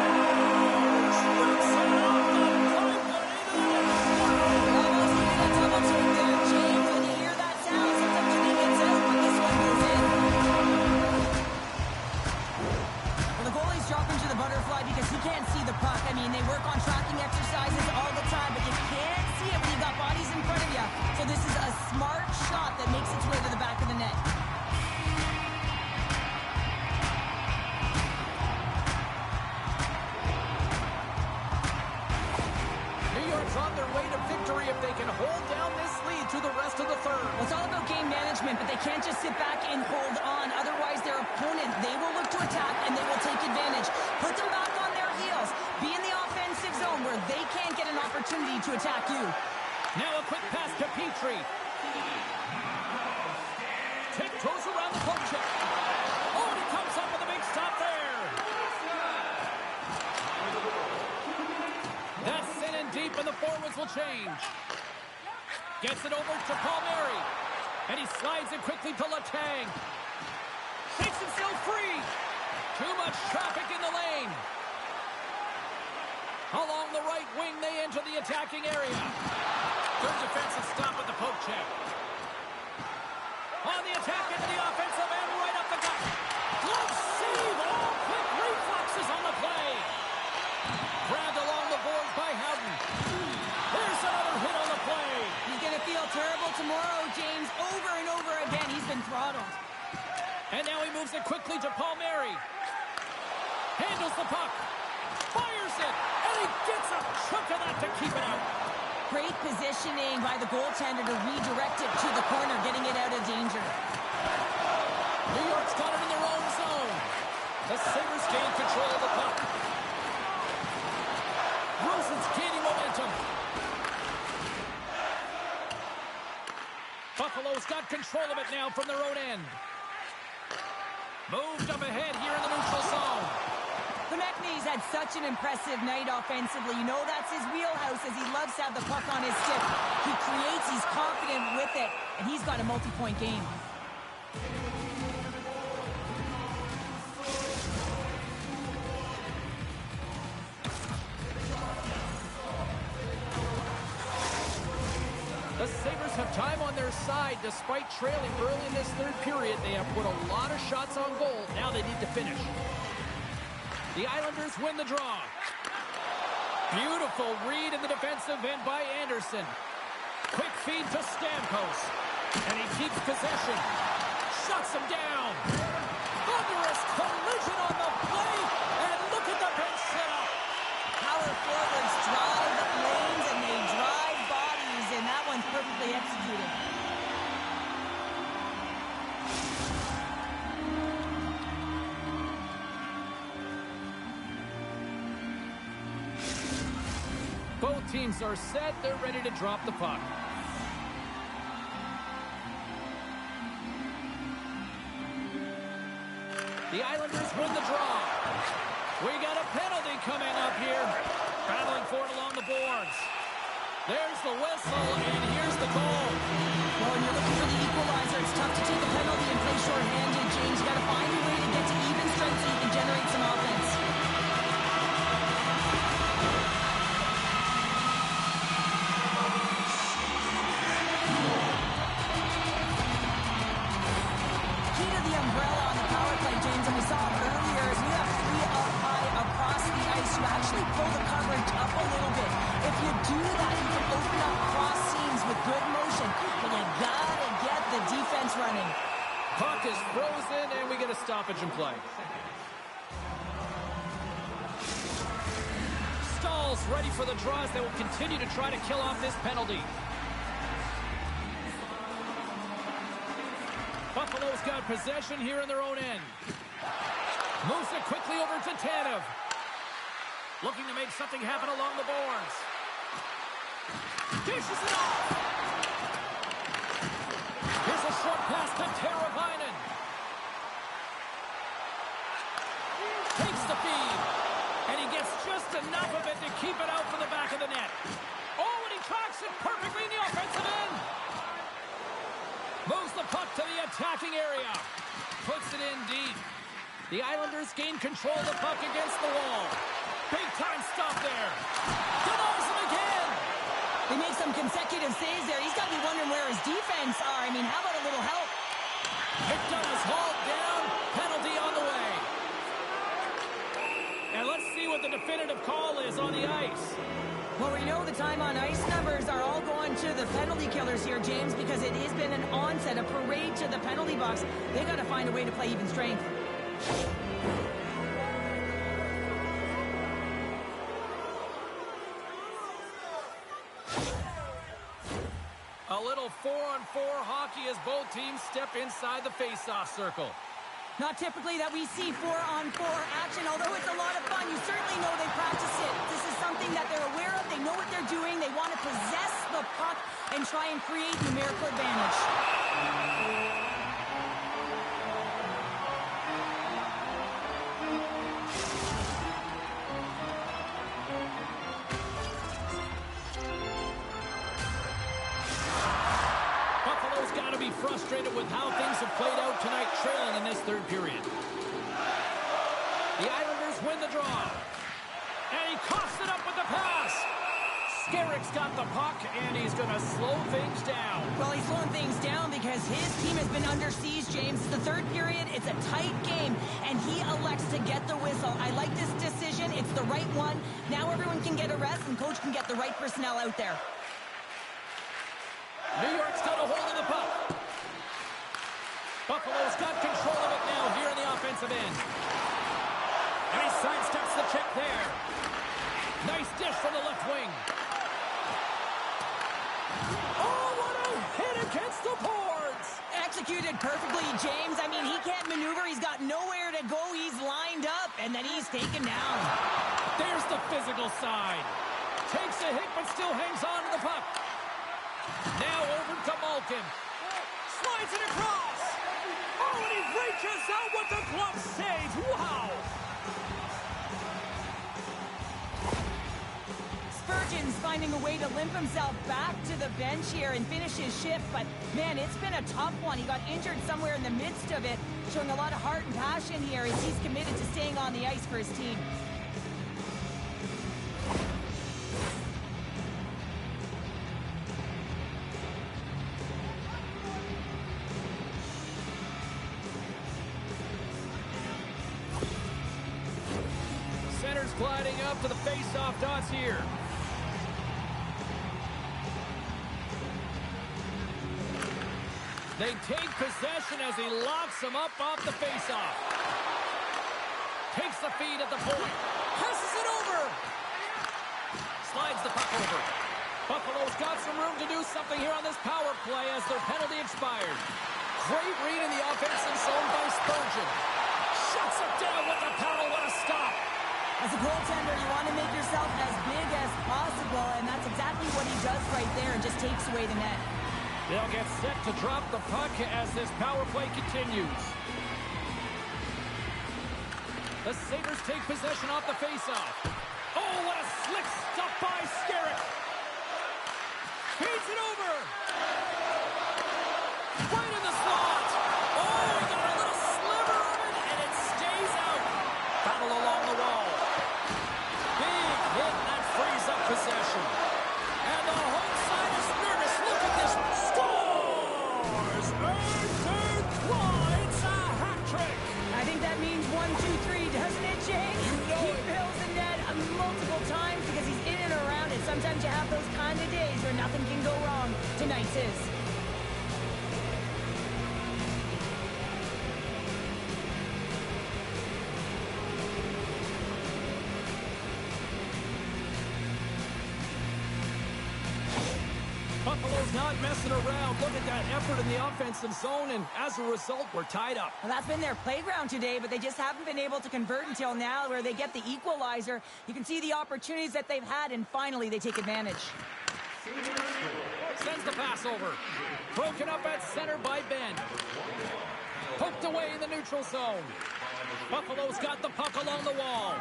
Butterfly because he can't see the puck. I mean, they work on tracking exercises all the time, but you can't see it when you got bodies in front of you. So this is a smart shot that makes its way to the back of the net. New York's on their way to victory if they can hold down this lead through the rest of the third. Well, it's all about game management, but they can't just sit back and hold on. Otherwise, their opponent, they will look to attack and they will take advantage. Put them back on their heels. Be in the offensive zone where they can't get an opportunity to attack you. Now a quick pass to Petrie. Tiptoes around the poke check. Oh, and he comes up with a big stop there. That's sent in deep, and the forwards will change. Gets it over to Palmieri. And he slides it quickly to Letang. Takes himself free. Too much traffic in the lane. Along the right wing, they enter the attacking area. Good defensive stop with the poke check. On the attack into the offensive end, right up the gut. Glove save. All quick reflexes on the play. Grabbed along the boards by Howden. There's another hit on the play. He's going to feel terrible tomorrow, James. Over and over again, he's been throttled. And now he moves it quickly to Palmieri. Handles the puck. Fires it. And he gets a chunk of that to keep it out. Great positioning by the goaltender to redirect it to the corner, getting it out of danger. New York's got it in their own zone. The Sabres gain control of the puck. Rosen's gaining momentum. Buffalo's got control of it now from their own end. Moved up ahead here in the neutral zone. The McNeese had such an impressive night offensively. You know that's his wheelhouse as he loves to have the puck on his stick. He creates, he's confident with it, and he's got a multi-point game. The Sabres have time on their side despite trailing early in this third period. They have put a lot of shots on goal. Now they need to finish. The Islanders win the draw. Beautiful read in the defensive end by Anderson. Quick feed to Stamkos. And he keeps possession. Shuts him down. Thunderous collision on the play. And look at the bench setup. Power forwards drive lanes and they drive bodies, and that one's perfectly executed. Both teams are set. They're ready to drop the puck. The Islanders win the draw. We got a penalty coming up here. Battling for it along the boards. There's the whistle, and here's the goal. Well, when you're looking for the equalizer, it's tough to take a penalty and play shorthanded, James. You got to find a way to get to even strength so you can generate some offense. Key to the umbrella on the power play, James, and we saw it earlier, is you have 3 up high across the ice. You actually pull the coverage up a little bit. If you do that, you can open up cross seams with good motion, but you gotta get the defense running. Puck is frozen, and we get a stoppage in play. Stahl's ready for the draws. They will continue to try to kill off this penalty. Buffalo's got possession here in their own end. Moves it quickly over to Tanev. Looking to make something happen along the boards. Dishes it off. Here's a short pass to Teravainen. Takes the feed. And he gets just enough of it to keep it out for the back of the net. Oh, and he tracks it perfectly in the offensive end. Moves the puck to the attacking area. Puts it in deep. The Islanders gain control of the puck against the wall. Big time stop there. Denies him again. They make some consecutive saves there. He's got to be wondering where his defense are. I mean, how about a little help? McDonough's hauled down. Penalty on the way. And let's see what the definitive call is on the ice. Well, we know the time on ice numbers are all going to the penalty killers here, James, because it has been an onset, a parade to the penalty box. They got to find a way to play even strength. A little 4-on-4 hockey as both teams step inside the face-off circle. Not typically that we see 4-on-4 action, although it's a lot of fun. You certainly know they practice it. This is something that they're aware of. They know what they're doing. They want to possess the puck and try and create numerical advantage. Buffalo's got to be frustrated with how things have played out tonight, trailing in this third period. The Islanders win the draw. And he coughs it up with the pass. Skerrick's got the puck, and he's going to slow things down. Well, he's slowing things down because his team has been under siege, James. It's the third period. It's a tight game, and he elects to get the whistle. I like this decision. It's the right one. Now everyone can get a rest, and coach can get the right personnel out there. New York's got a hold of the puck. Buffalo's got control of it now here in the offensive end. And he sidesteps the check there. Nice dish from the left wing. Oh, what a hit against the boards. Executed perfectly, James. I mean, he can't maneuver. He's got nowhere to go. He's lined up, and then he's taken down. There's the physical side. Takes a hit, but still hangs on to the puck. Now over to Malkin. Slides it across. Oh, and he reaches out with the glove save. Wow. Spurgeon's finding a way to limp himself back to the bench here and finish his shift, but man, it's been a tough one. He got injured somewhere in the midst of it, showing a lot of heart and passion here as he's committed to staying on the ice for his team. Center's gliding heading up to the face-off dots here. They take possession as he locks him up off the face-off. Takes the feed at the point. Passes it over. Slides the puck over. Buffalo's got some room to do something here on this power play as their penalty expired. Great read in the offensive zone by Spurgeon. Shuts it down with the paddle. What a stop. As a goaltender, you want to make yourself as big as possible, and that's exactly what he does right there and just takes away the net. They'll get set to drop the puck as this power play continues. The Sabres take possession off the faceoff. Oh, what a slick stop by Skerritt. Feeds it over. Right in the slot. Oh, he got a little sliver of it, and it stays out. Battle along the wall. Big hit, and that frees up possession. And the home side is nervous. Look at this. Scores! Arthur Clyde's a hat trick. I think that means 1, 2, 3, doesn't it, James? You know he it. fills the net multiple times because he's in and around it. Sometimes you have those kind of days where nothing can go wrong. Tonight's his. Buffalo's not messing around. Look at that effort in the offensive zone, and as a result, we're tied up. Well, that's been their playground today, but they just haven't been able to convert until now where they get the equalizer. You can see the opportunities that they've had, and finally they take advantage. Sends the pass over. Broken up at center by Ben. Poked away in the neutral zone. Buffalo's got the puck along the wall.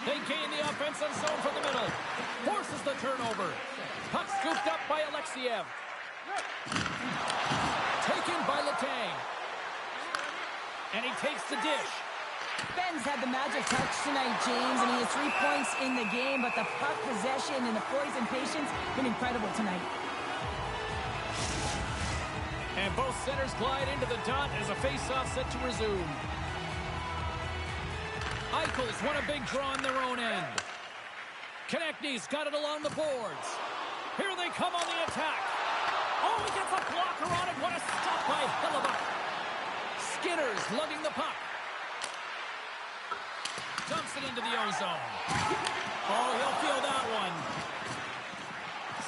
They gain the offensive zone from the middle. Forces the turnover. Puck scooped up by Alexiev. Taken by Letang. And he takes the dish. Ben's had the magic touch tonight, James, and he has 3 points in the game, but the puck possession and the poise and patience been incredible tonight. And both centers glide into the dot as a face-off set to resume. Eichel's won a big draw on their own end. Konechny's got it along the boards. Here they come on the attack. Oh, he gets a blocker on it. What a stop by Hellebuyck. Skinner's lugging the puck. Dumps it into the ozone. Oh, he'll feel that one.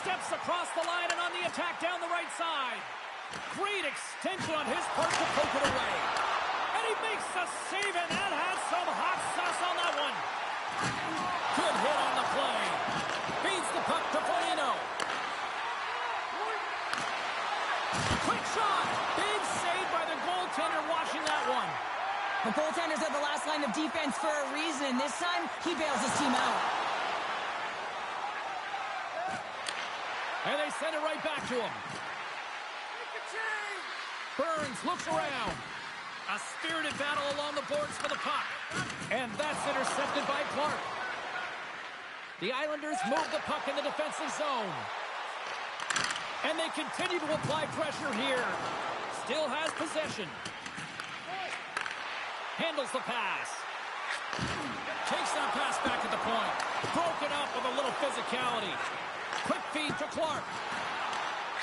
Steps across the line and on the attack down the right side. Great extension on his part to poke it away. And he makes a save, and that has some hot sauce on that one. Good hit on the play. Feeds the puck to Foligno. Quick shot. Big save by the goaltender watching that one. The goaltenders are the last line of defense for a reason. This time, he bails his team out. And they send it right back to him. Burns looks around. A spirited battle along the boards for the puck. And that's intercepted by Clark. The Islanders move the puck in the defensive zone. And they continue to apply pressure here. Still has possession. Handles the pass. Takes that pass back at the point. Broken up with a little physicality. Quick feed to Clark.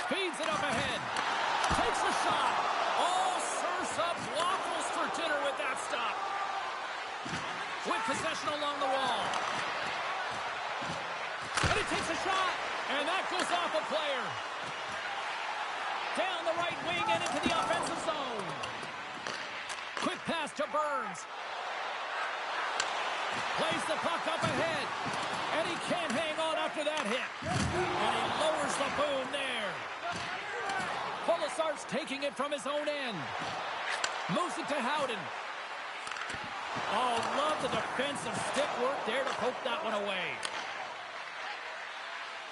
Feeds it up ahead. Takes the shot. Oh, serves up waffles for dinner with that stop. With possession along the wall. And he takes a shot. And that goes off a player. Down the right wing and into the offensive zone. Quick pass to Burns. Plays the puck up ahead. And he can't hang on after that hit. And he lowers the boom there. Polisar's taking it from his own end. Moves it to Howden. Oh, love the defensive stick work there to poke that one away.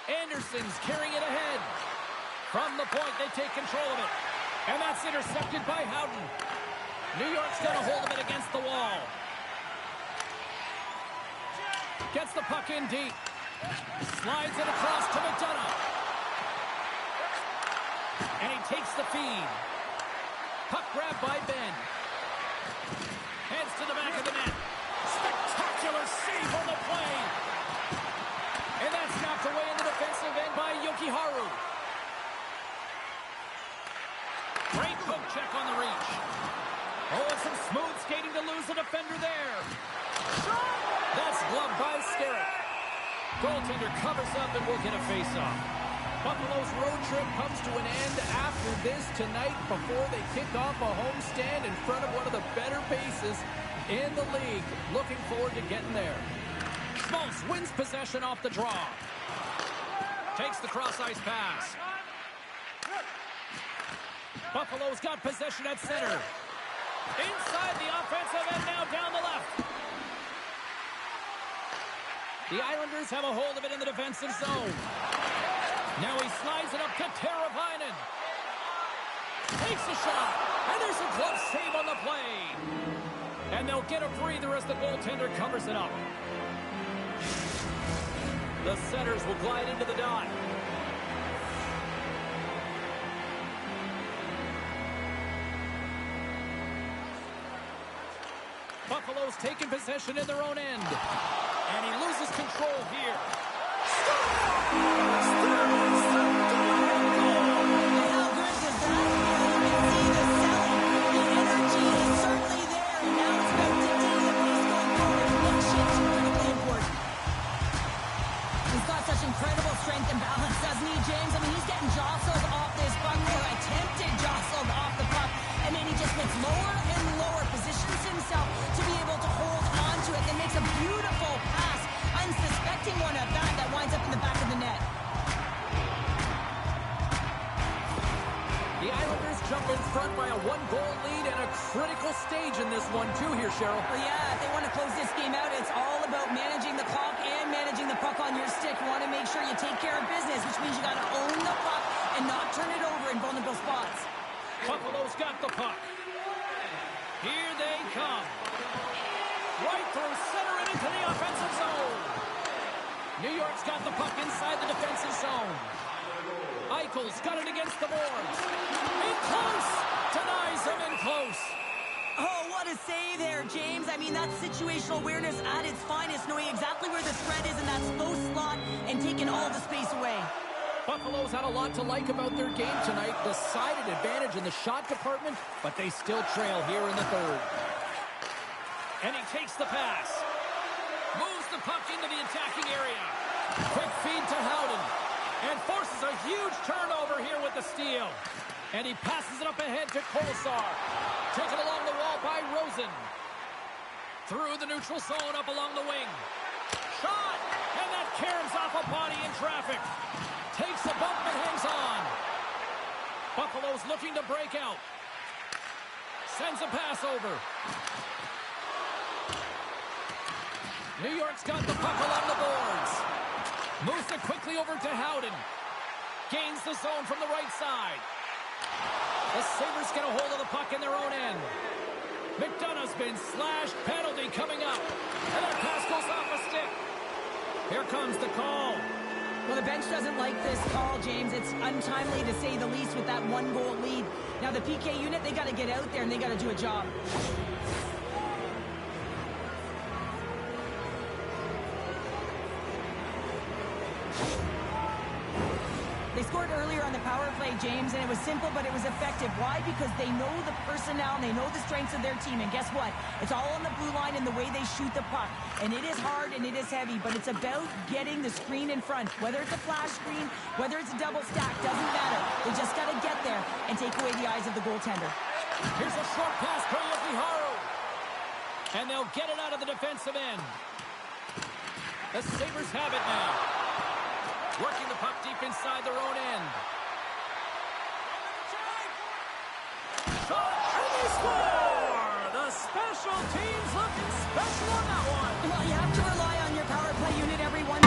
Anderson's carrying it ahead. From the point, they take control of it. And that's intercepted by Howden. New York's got a hold of it against the wall. Gets the puck in deep. Slides it across to McDonough. And he takes the feed. Puck grab by Ben. Heads to the back of the net. Spectacular save on the play. And that's knocked away in the defensive end by Yokiharu. Great poke check on the reach. Oh, and some smooth skating to lose the defender there. That's gloved by Skerritt. Goaltender covers up and will get a face-off. Buffalo's road trip comes to an end after this tonight before they kick off a homestand in front of one of the better bases in the league. Looking forward to getting there. Schmaltz wins possession off the draw. Takes the cross-ice pass. Buffalo's got possession at center. Inside the offensive end, now down the left. The Islanders have a hold of it in the defensive zone. Now he slides it up to Teravainen. Takes a shot, and there's a glove save on the play. And they'll get a breather as the goaltender covers it up. The Senators will glide into the dot. Buffalo's taking possession in their own end. And he loses control here. Incredible strength and balance, doesn't he, James? I mean, he's getting jostled off this puck, or attempted jostled off the puck, and then he just gets lower and lower, positions himself to be able to hold on to it, and makes a beautiful pass, unsuspecting one at that winds up in the back of the net. The Islanders jump in front by a one-goal lead and a critical stage in this one, too, here, Cheryl. Well, yeah, if they want to close this game out, it's all about managing the clock and managing the puck on your stick. You want to make sure you take care of business, which means you got to own the puck and not turn it over in vulnerable spots. Buffalo's got the puck. Here they come. Right through center and into the offensive zone. New York's got the puck inside the defensive zone. Eichel's got it against the boards. In close. Denies him in close. Oh, what a save there, James. I mean, that's situational awareness at its finest, knowing exactly where the threat is in that slow slot and taking all the space away. Buffalo's had a lot to like about their game tonight. Decided advantage in the shot department, but they still trail here in the third. And he takes the pass. Moves the puck into the attacking area. Quick feed to Howden. And forces a huge turnover here with the steal. And he passes it up ahead to Kolesar. Taken along the wall by Rosen. Through the neutral zone up along the wing. Shot! And that caroms off a body in traffic. Takes a bump and hangs on. Buffalo's looking to break out. Sends a pass over. New York's got the puck along the boards. Moves it quickly over to Howden. Gains the zone from the right side. The Sabres get a hold of the puck in their own end. McDonough's been slashed. Penalty coming up. And that pass goes off a stick. Here comes the call. Well, the bench doesn't like this call, James. It's untimely to say the least with that one-goal lead. Now, the PK unit, they got to get out there and they got to do a job. They scored earlier on the power play, James, and it was simple, but it was effective. Why? Because they know the personnel and they know the strengths of their team. And guess what? It's all on the blue line and the way they shoot the puck. And it is hard and it is heavy, but it's about getting the screen in front. Whether it's a flash screen, whether it's a double stack, doesn't matter. They just got to get there and take away the eyes of the goaltender. Here's a short pass for Yokiharu. And they'll get it out of the defensive end. The Sabres have it now. Working the puck deep inside their own end. Shot, and they score! The special teams looking special on that one. Well, you have to rely on your power play unit, everyone.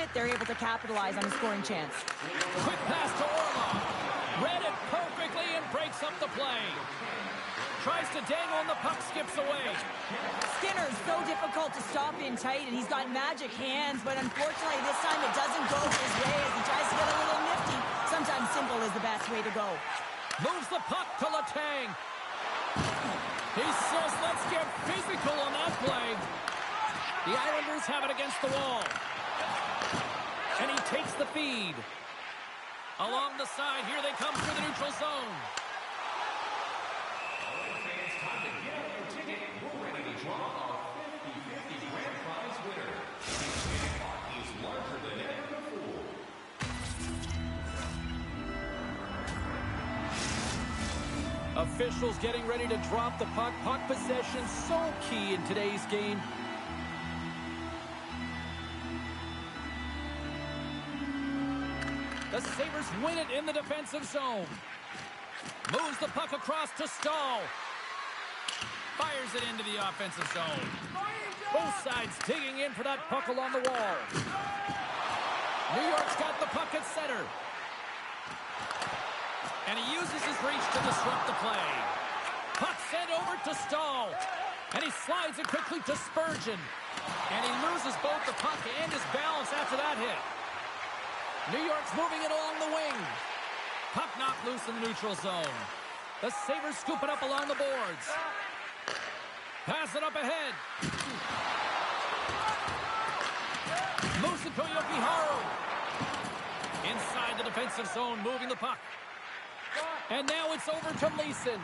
it, they're able to capitalize on a scoring chance. Quick pass to Orlov. Read it perfectly and breaks up the play. Tries to dangle and the puck skips away. Skinner's so difficult to stop in tight, and he's got magic hands, but unfortunately this time it doesn't go his way as he tries to get a little nifty. Sometimes simple is the best way to go. Moves the puck to Letang. He says, let's get physical on that play. The Islanders have it against the wall. And he takes the feed. Along the side, here they come through the neutral zone. Officials getting ready to drop the puck. Puck possession so key in today's game. The Sabres win it in the defensive zone. Moves the puck across to Stahl. Fires it into the offensive zone. Both sides digging in for that puck along the wall. New York's got the puck at center. And he uses his reach to disrupt the play. Puck sent over to Stahl. And he slides it quickly to Spurgeon. And he loses both the puck and his balance after that hit. New York's moving it along the wing. Puck knocked loose in the neutral zone. The Sabres scoop it up along the boards. Pass it up ahead. Moves it to Yokiharu. Inside the defensive zone, moving the puck. And now it's over to Leeson.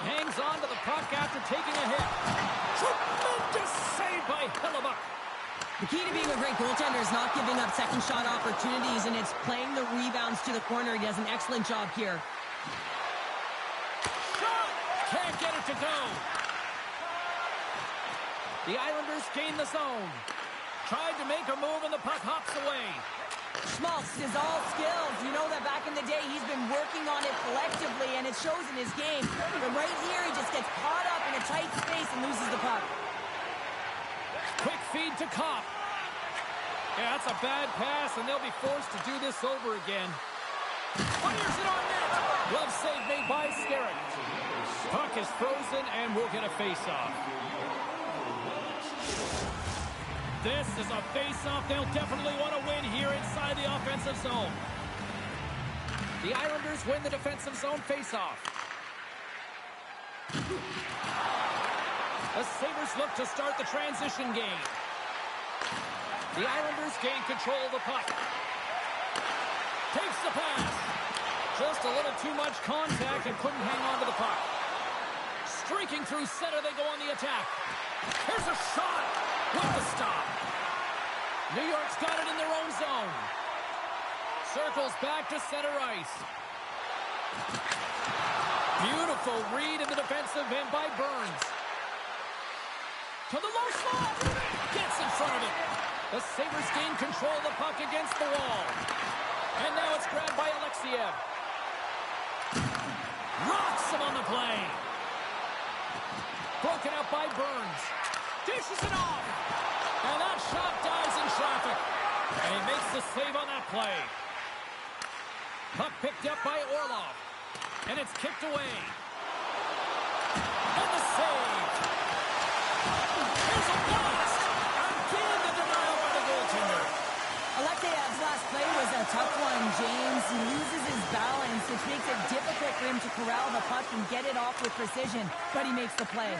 Hangs on to the puck after taking a hit. Tremendous save by Hellebuyck. The key to being a great goaltender is not giving up second shot opportunities, and it's playing the rebounds to the corner. He does an excellent job here. Shot! Can't get it to go. The Islanders gain the zone. Tried to make a move, and the puck hops away. Schmaltz is all skills. You know that back in the day, he's been working on it collectively, and it shows in his game. But right here, he just gets caught up in a tight space and loses the puck. Quick feed to Kopp. Yeah, that's a bad pass, and they'll be forced to do this over again. Fires it on net. Glove save made by Skerritt. Puck is frozen, and we'll get a face-off. This is a face-off they'll definitely want to win here inside the offensive zone. The Islanders win the defensive zone face-off. The Sabres look to start the transition game. The Islanders gain control of the puck. Takes the pass. Just a little too much contact and couldn't hang on to the puck. Streaking through center, they go on the attack. Here's a shot with the stop. New York's got it in their own zone. Circles back to center ice. Beautiful read in the defensive end by Burns. To the low slot. Gets in front of it. The Sabres gain control of the puck against the wall. And now it's grabbed by Alexiev. Rocks him on the play. Broken up by Burns. Dishes it off. And that shot dies in traffic. And he makes the save on that play. Puck picked up by Orlov. And it's kicked away. And the save. Here's a blast. Again, the denial by the goaltender. Alexiev's last play was a tough one, James. He loses his balance, which makes it difficult for him to corral the puck and get it off with precision. But he makes the play.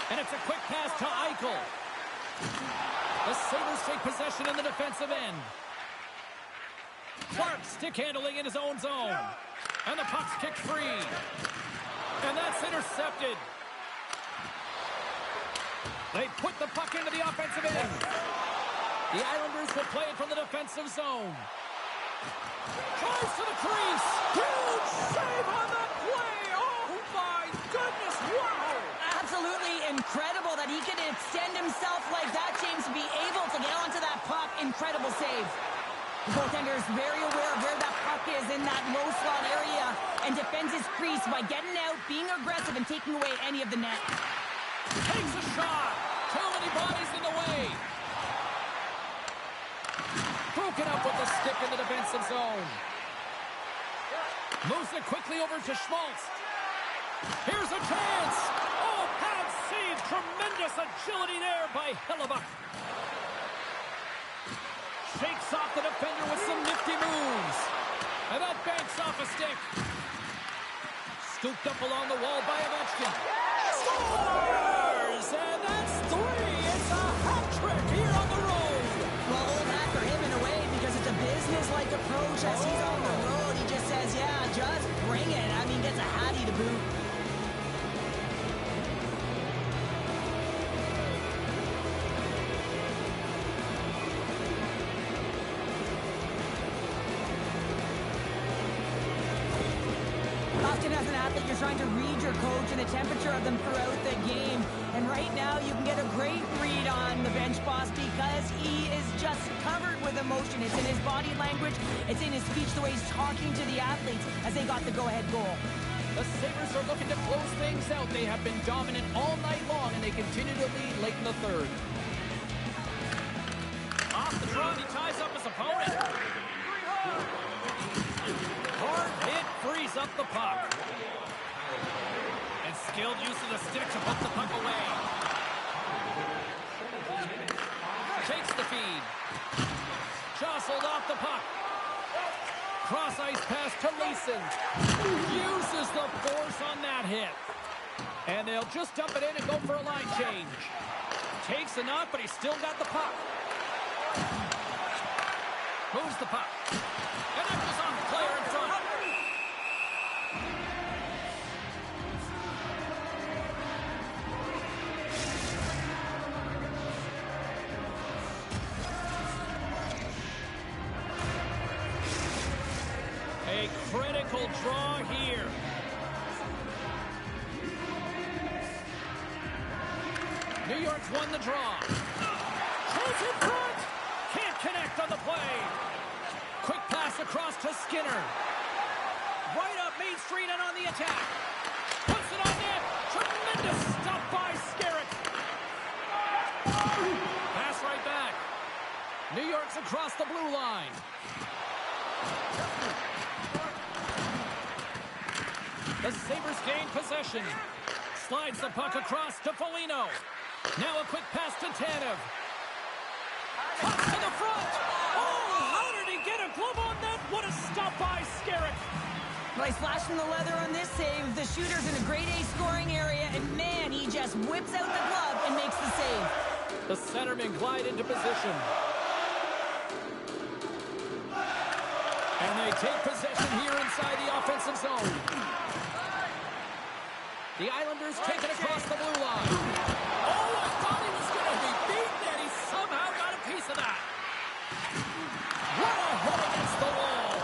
And it's a quick pass to Eichel. The Sabres take possession in the defensive end. Clark stick handling in his own zone. And the puck's kicked free. And that's intercepted. They put the puck into the offensive end. The Islanders will play it from the defensive zone. Tries to the crease. Huge save on that play. Oh, my goodness. Wow. Absolutely incredible that he could extend himself like that, James, to be able to get onto that puck. Incredible save. The goaltender is very aware of where that puck is in that low slot area and defends his crease by getting out, being aggressive, and taking away any of the net. Takes a shot. Too many bodies in the way. Broken up with the stick in the defensive zone. Moves it quickly over to Schmaltz. Here's a chance. Oh, pad save. Tremendous agility there by Hellebuck. Shakes off the defender with some nifty moves. And that banks off a stick. Scooped up along the wall by Ovechkin. Scores! And that's 3. It's a hat trick here on the road. Well, old hat for him in a way because it's a business-like approach as he's on the road. He just says, yeah, just bring it. I mean, gets a hattie to boot. Often as an athlete, you're trying to read your coach and the temperature of them throughout the game. And right now, you can get a great read on the bench boss because he is just covered with emotion. It's in his body language. It's in his speech, the way he's talking to the athletes as they got the go-ahead goal. The Sabres are looking to close things out. They have been dominant all night long, and they continue to lead late in the third. Off the draw, he ties up his opponent. Hard hit frees up the puck. And skilled use of the stick to put the puck away. Takes the feed. Jostled off the puck. Cross ice pass to Leeson. Uses the force on that hit. And they'll just dump it in and go for a line change. Takes a knock, but he's still got the puck. Moves the puck. And that goes on the player in front. A critical draw here. New York's won the draw. Chase in front. Can't connect on the play. Quick pass across to Skinner. Right up Main Street and on the attack. Puts it on net. Tremendous stop by Skerritt. Pass right back. New York's across the blue line. The Sabres gain possession. Slides the puck across to Foligno. Now a quick pass to Tanev. Cuts to the front. Oh, how did he get a glove on that? What a stop by Skerritt. Well, he's flashing the leather on this save. The shooter's in a grade A scoring area, and man, he just whips out the glove and makes the save. The centermen glide into position. And they take possession here inside the offensive zone. The Islanders take it across the blue line. Oh, I thought he was going to be beaten, and he somehow got a piece of that. What a hit against the wall.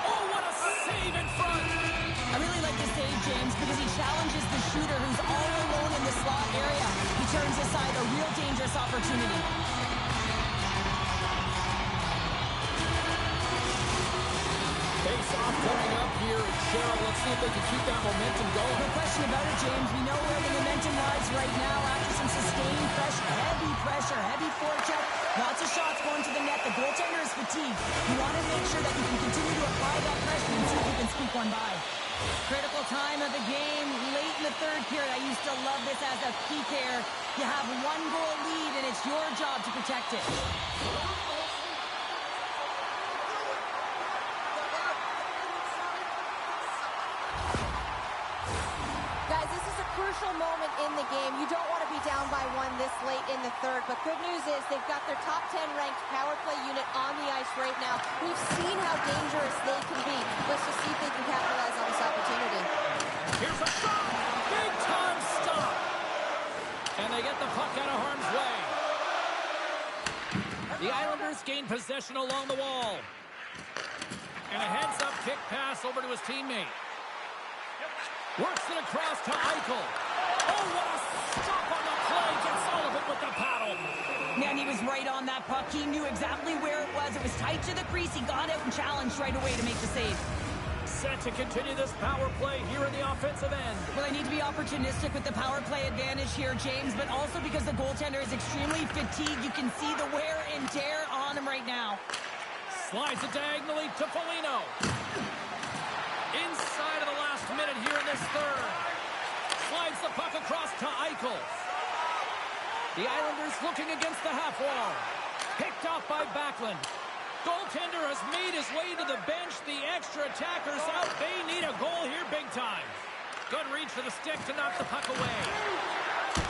Oh, what a save in front. I really like this save, James, because he challenges the shooter who's all alone in the slot area. He turns aside a real dangerous opportunity. Face-off coming up here in Cheryl. Let's see if they can keep that momentum going. No question about it, James. We know where the momentum lies right now after some sustained pressure, heavy forecheck. Lots of shots going to the net. The goaltender is fatigued. You want to make sure that you can continue to apply that pressure and see if you can squeak one by. Critical time of the game, late in the third period. I used to love this as a PK. You have one goal lead, and it's your job to protect it. Crucial moment in the game. You don't want to be down by one this late in the third, but good news is they've got their top 10 ranked power play unit on the ice right now. We've seen how dangerous they can be. Let's just see if they can capitalize on this opportunity. Here's a shot! Big time stop! And they get the puck out of harm's way. The Islanders gain possession along the wall. And a heads-up kick pass over to his teammate. Works it across to Eichel. Oh, what a stop on the play. Gets Sullivan with the paddle. Man, he was right on that puck. He knew exactly where it was. It was tight to the crease. He got out and challenged right away to make the save. set to continue this power play here in the offensive end. Well, they need to be opportunistic with the power play advantage here, James, but also because the goaltender is extremely fatigued. You can see the wear and tear on him right now. Slides it diagonally to Foligno. Inside of the last minute here in this third. Slides the puck across to Eichel. The Islanders looking against the half wall. Picked off by Backlund. Goaltender has made his way to the bench. The extra attackers out. They need a goal here big time. Good reach for the stick to knock the puck away.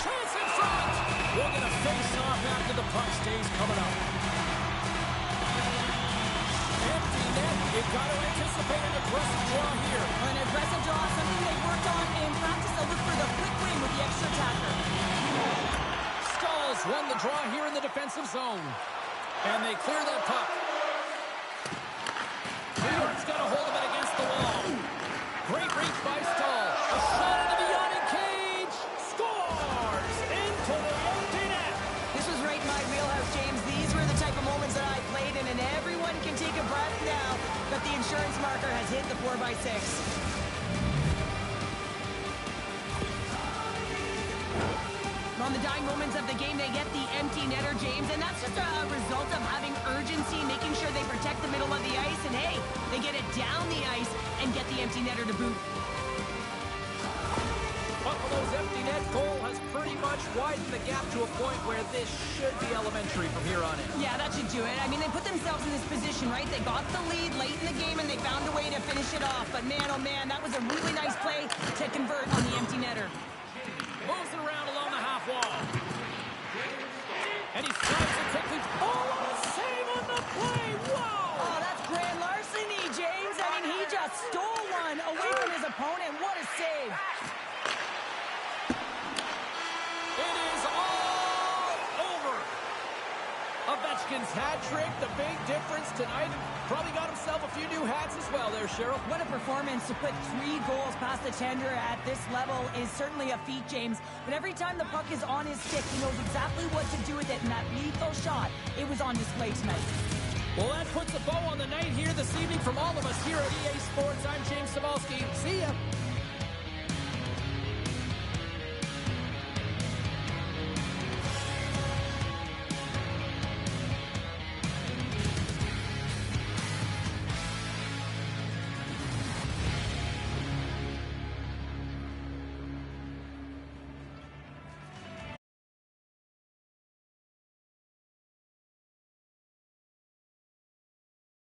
Chance in front. We'll get a face-off after the puck stays coming up. Empty net. You've got to anticipate an aggressive draw here. An aggressive draw, something they worked on in practice. They'll look for the quick win with the extra attacker. Stalls won the draw here in the defensive zone. And they clear that puck. New York's got a hold of it against the wall. Great reach by Stahl. A shot into the yawning cage. Scores into the empty net. This was right in my wheelhouse, James. These were the type of moments that I played in, and everyone can take a breath now that the insurance marker has hit the 4x6. On the dying moments of the game, they get the empty netter, James, and that's just a result of having urgency, making sure they protect the middle of the ice, and hey, they get it down the ice and get the empty netter to boot. Buffalo's empty net goal has pretty much widened the gap to a point where this should be elementary from here on in. Yeah, that should do it. I mean, they put themselves in this position, right? They got the lead late in the game, and they found a way to finish it off, but man, oh man, that was a really nice play to convert on the empty netter. Moves it around along the half wall. And he slides it quickly. Oh, what a save on the play. Whoa! Oh, that's grand larceny, James. I mean, he just stole one away from his opponent. What a save. It is all over. Ovechkin's hat trick, the big difference tonight. Probably got himself a few new hats as well there, Cheryl. What a performance to put 3 goals past the tender at this level is certainly a feat, James. But every time the puck is on his stick, he knows exactly what to do with it. And that lethal shot, it was on display tonight. Well, that puts a bow on the night here this evening. From all of us here at EA Sports, I'm James Cybulski. See ya.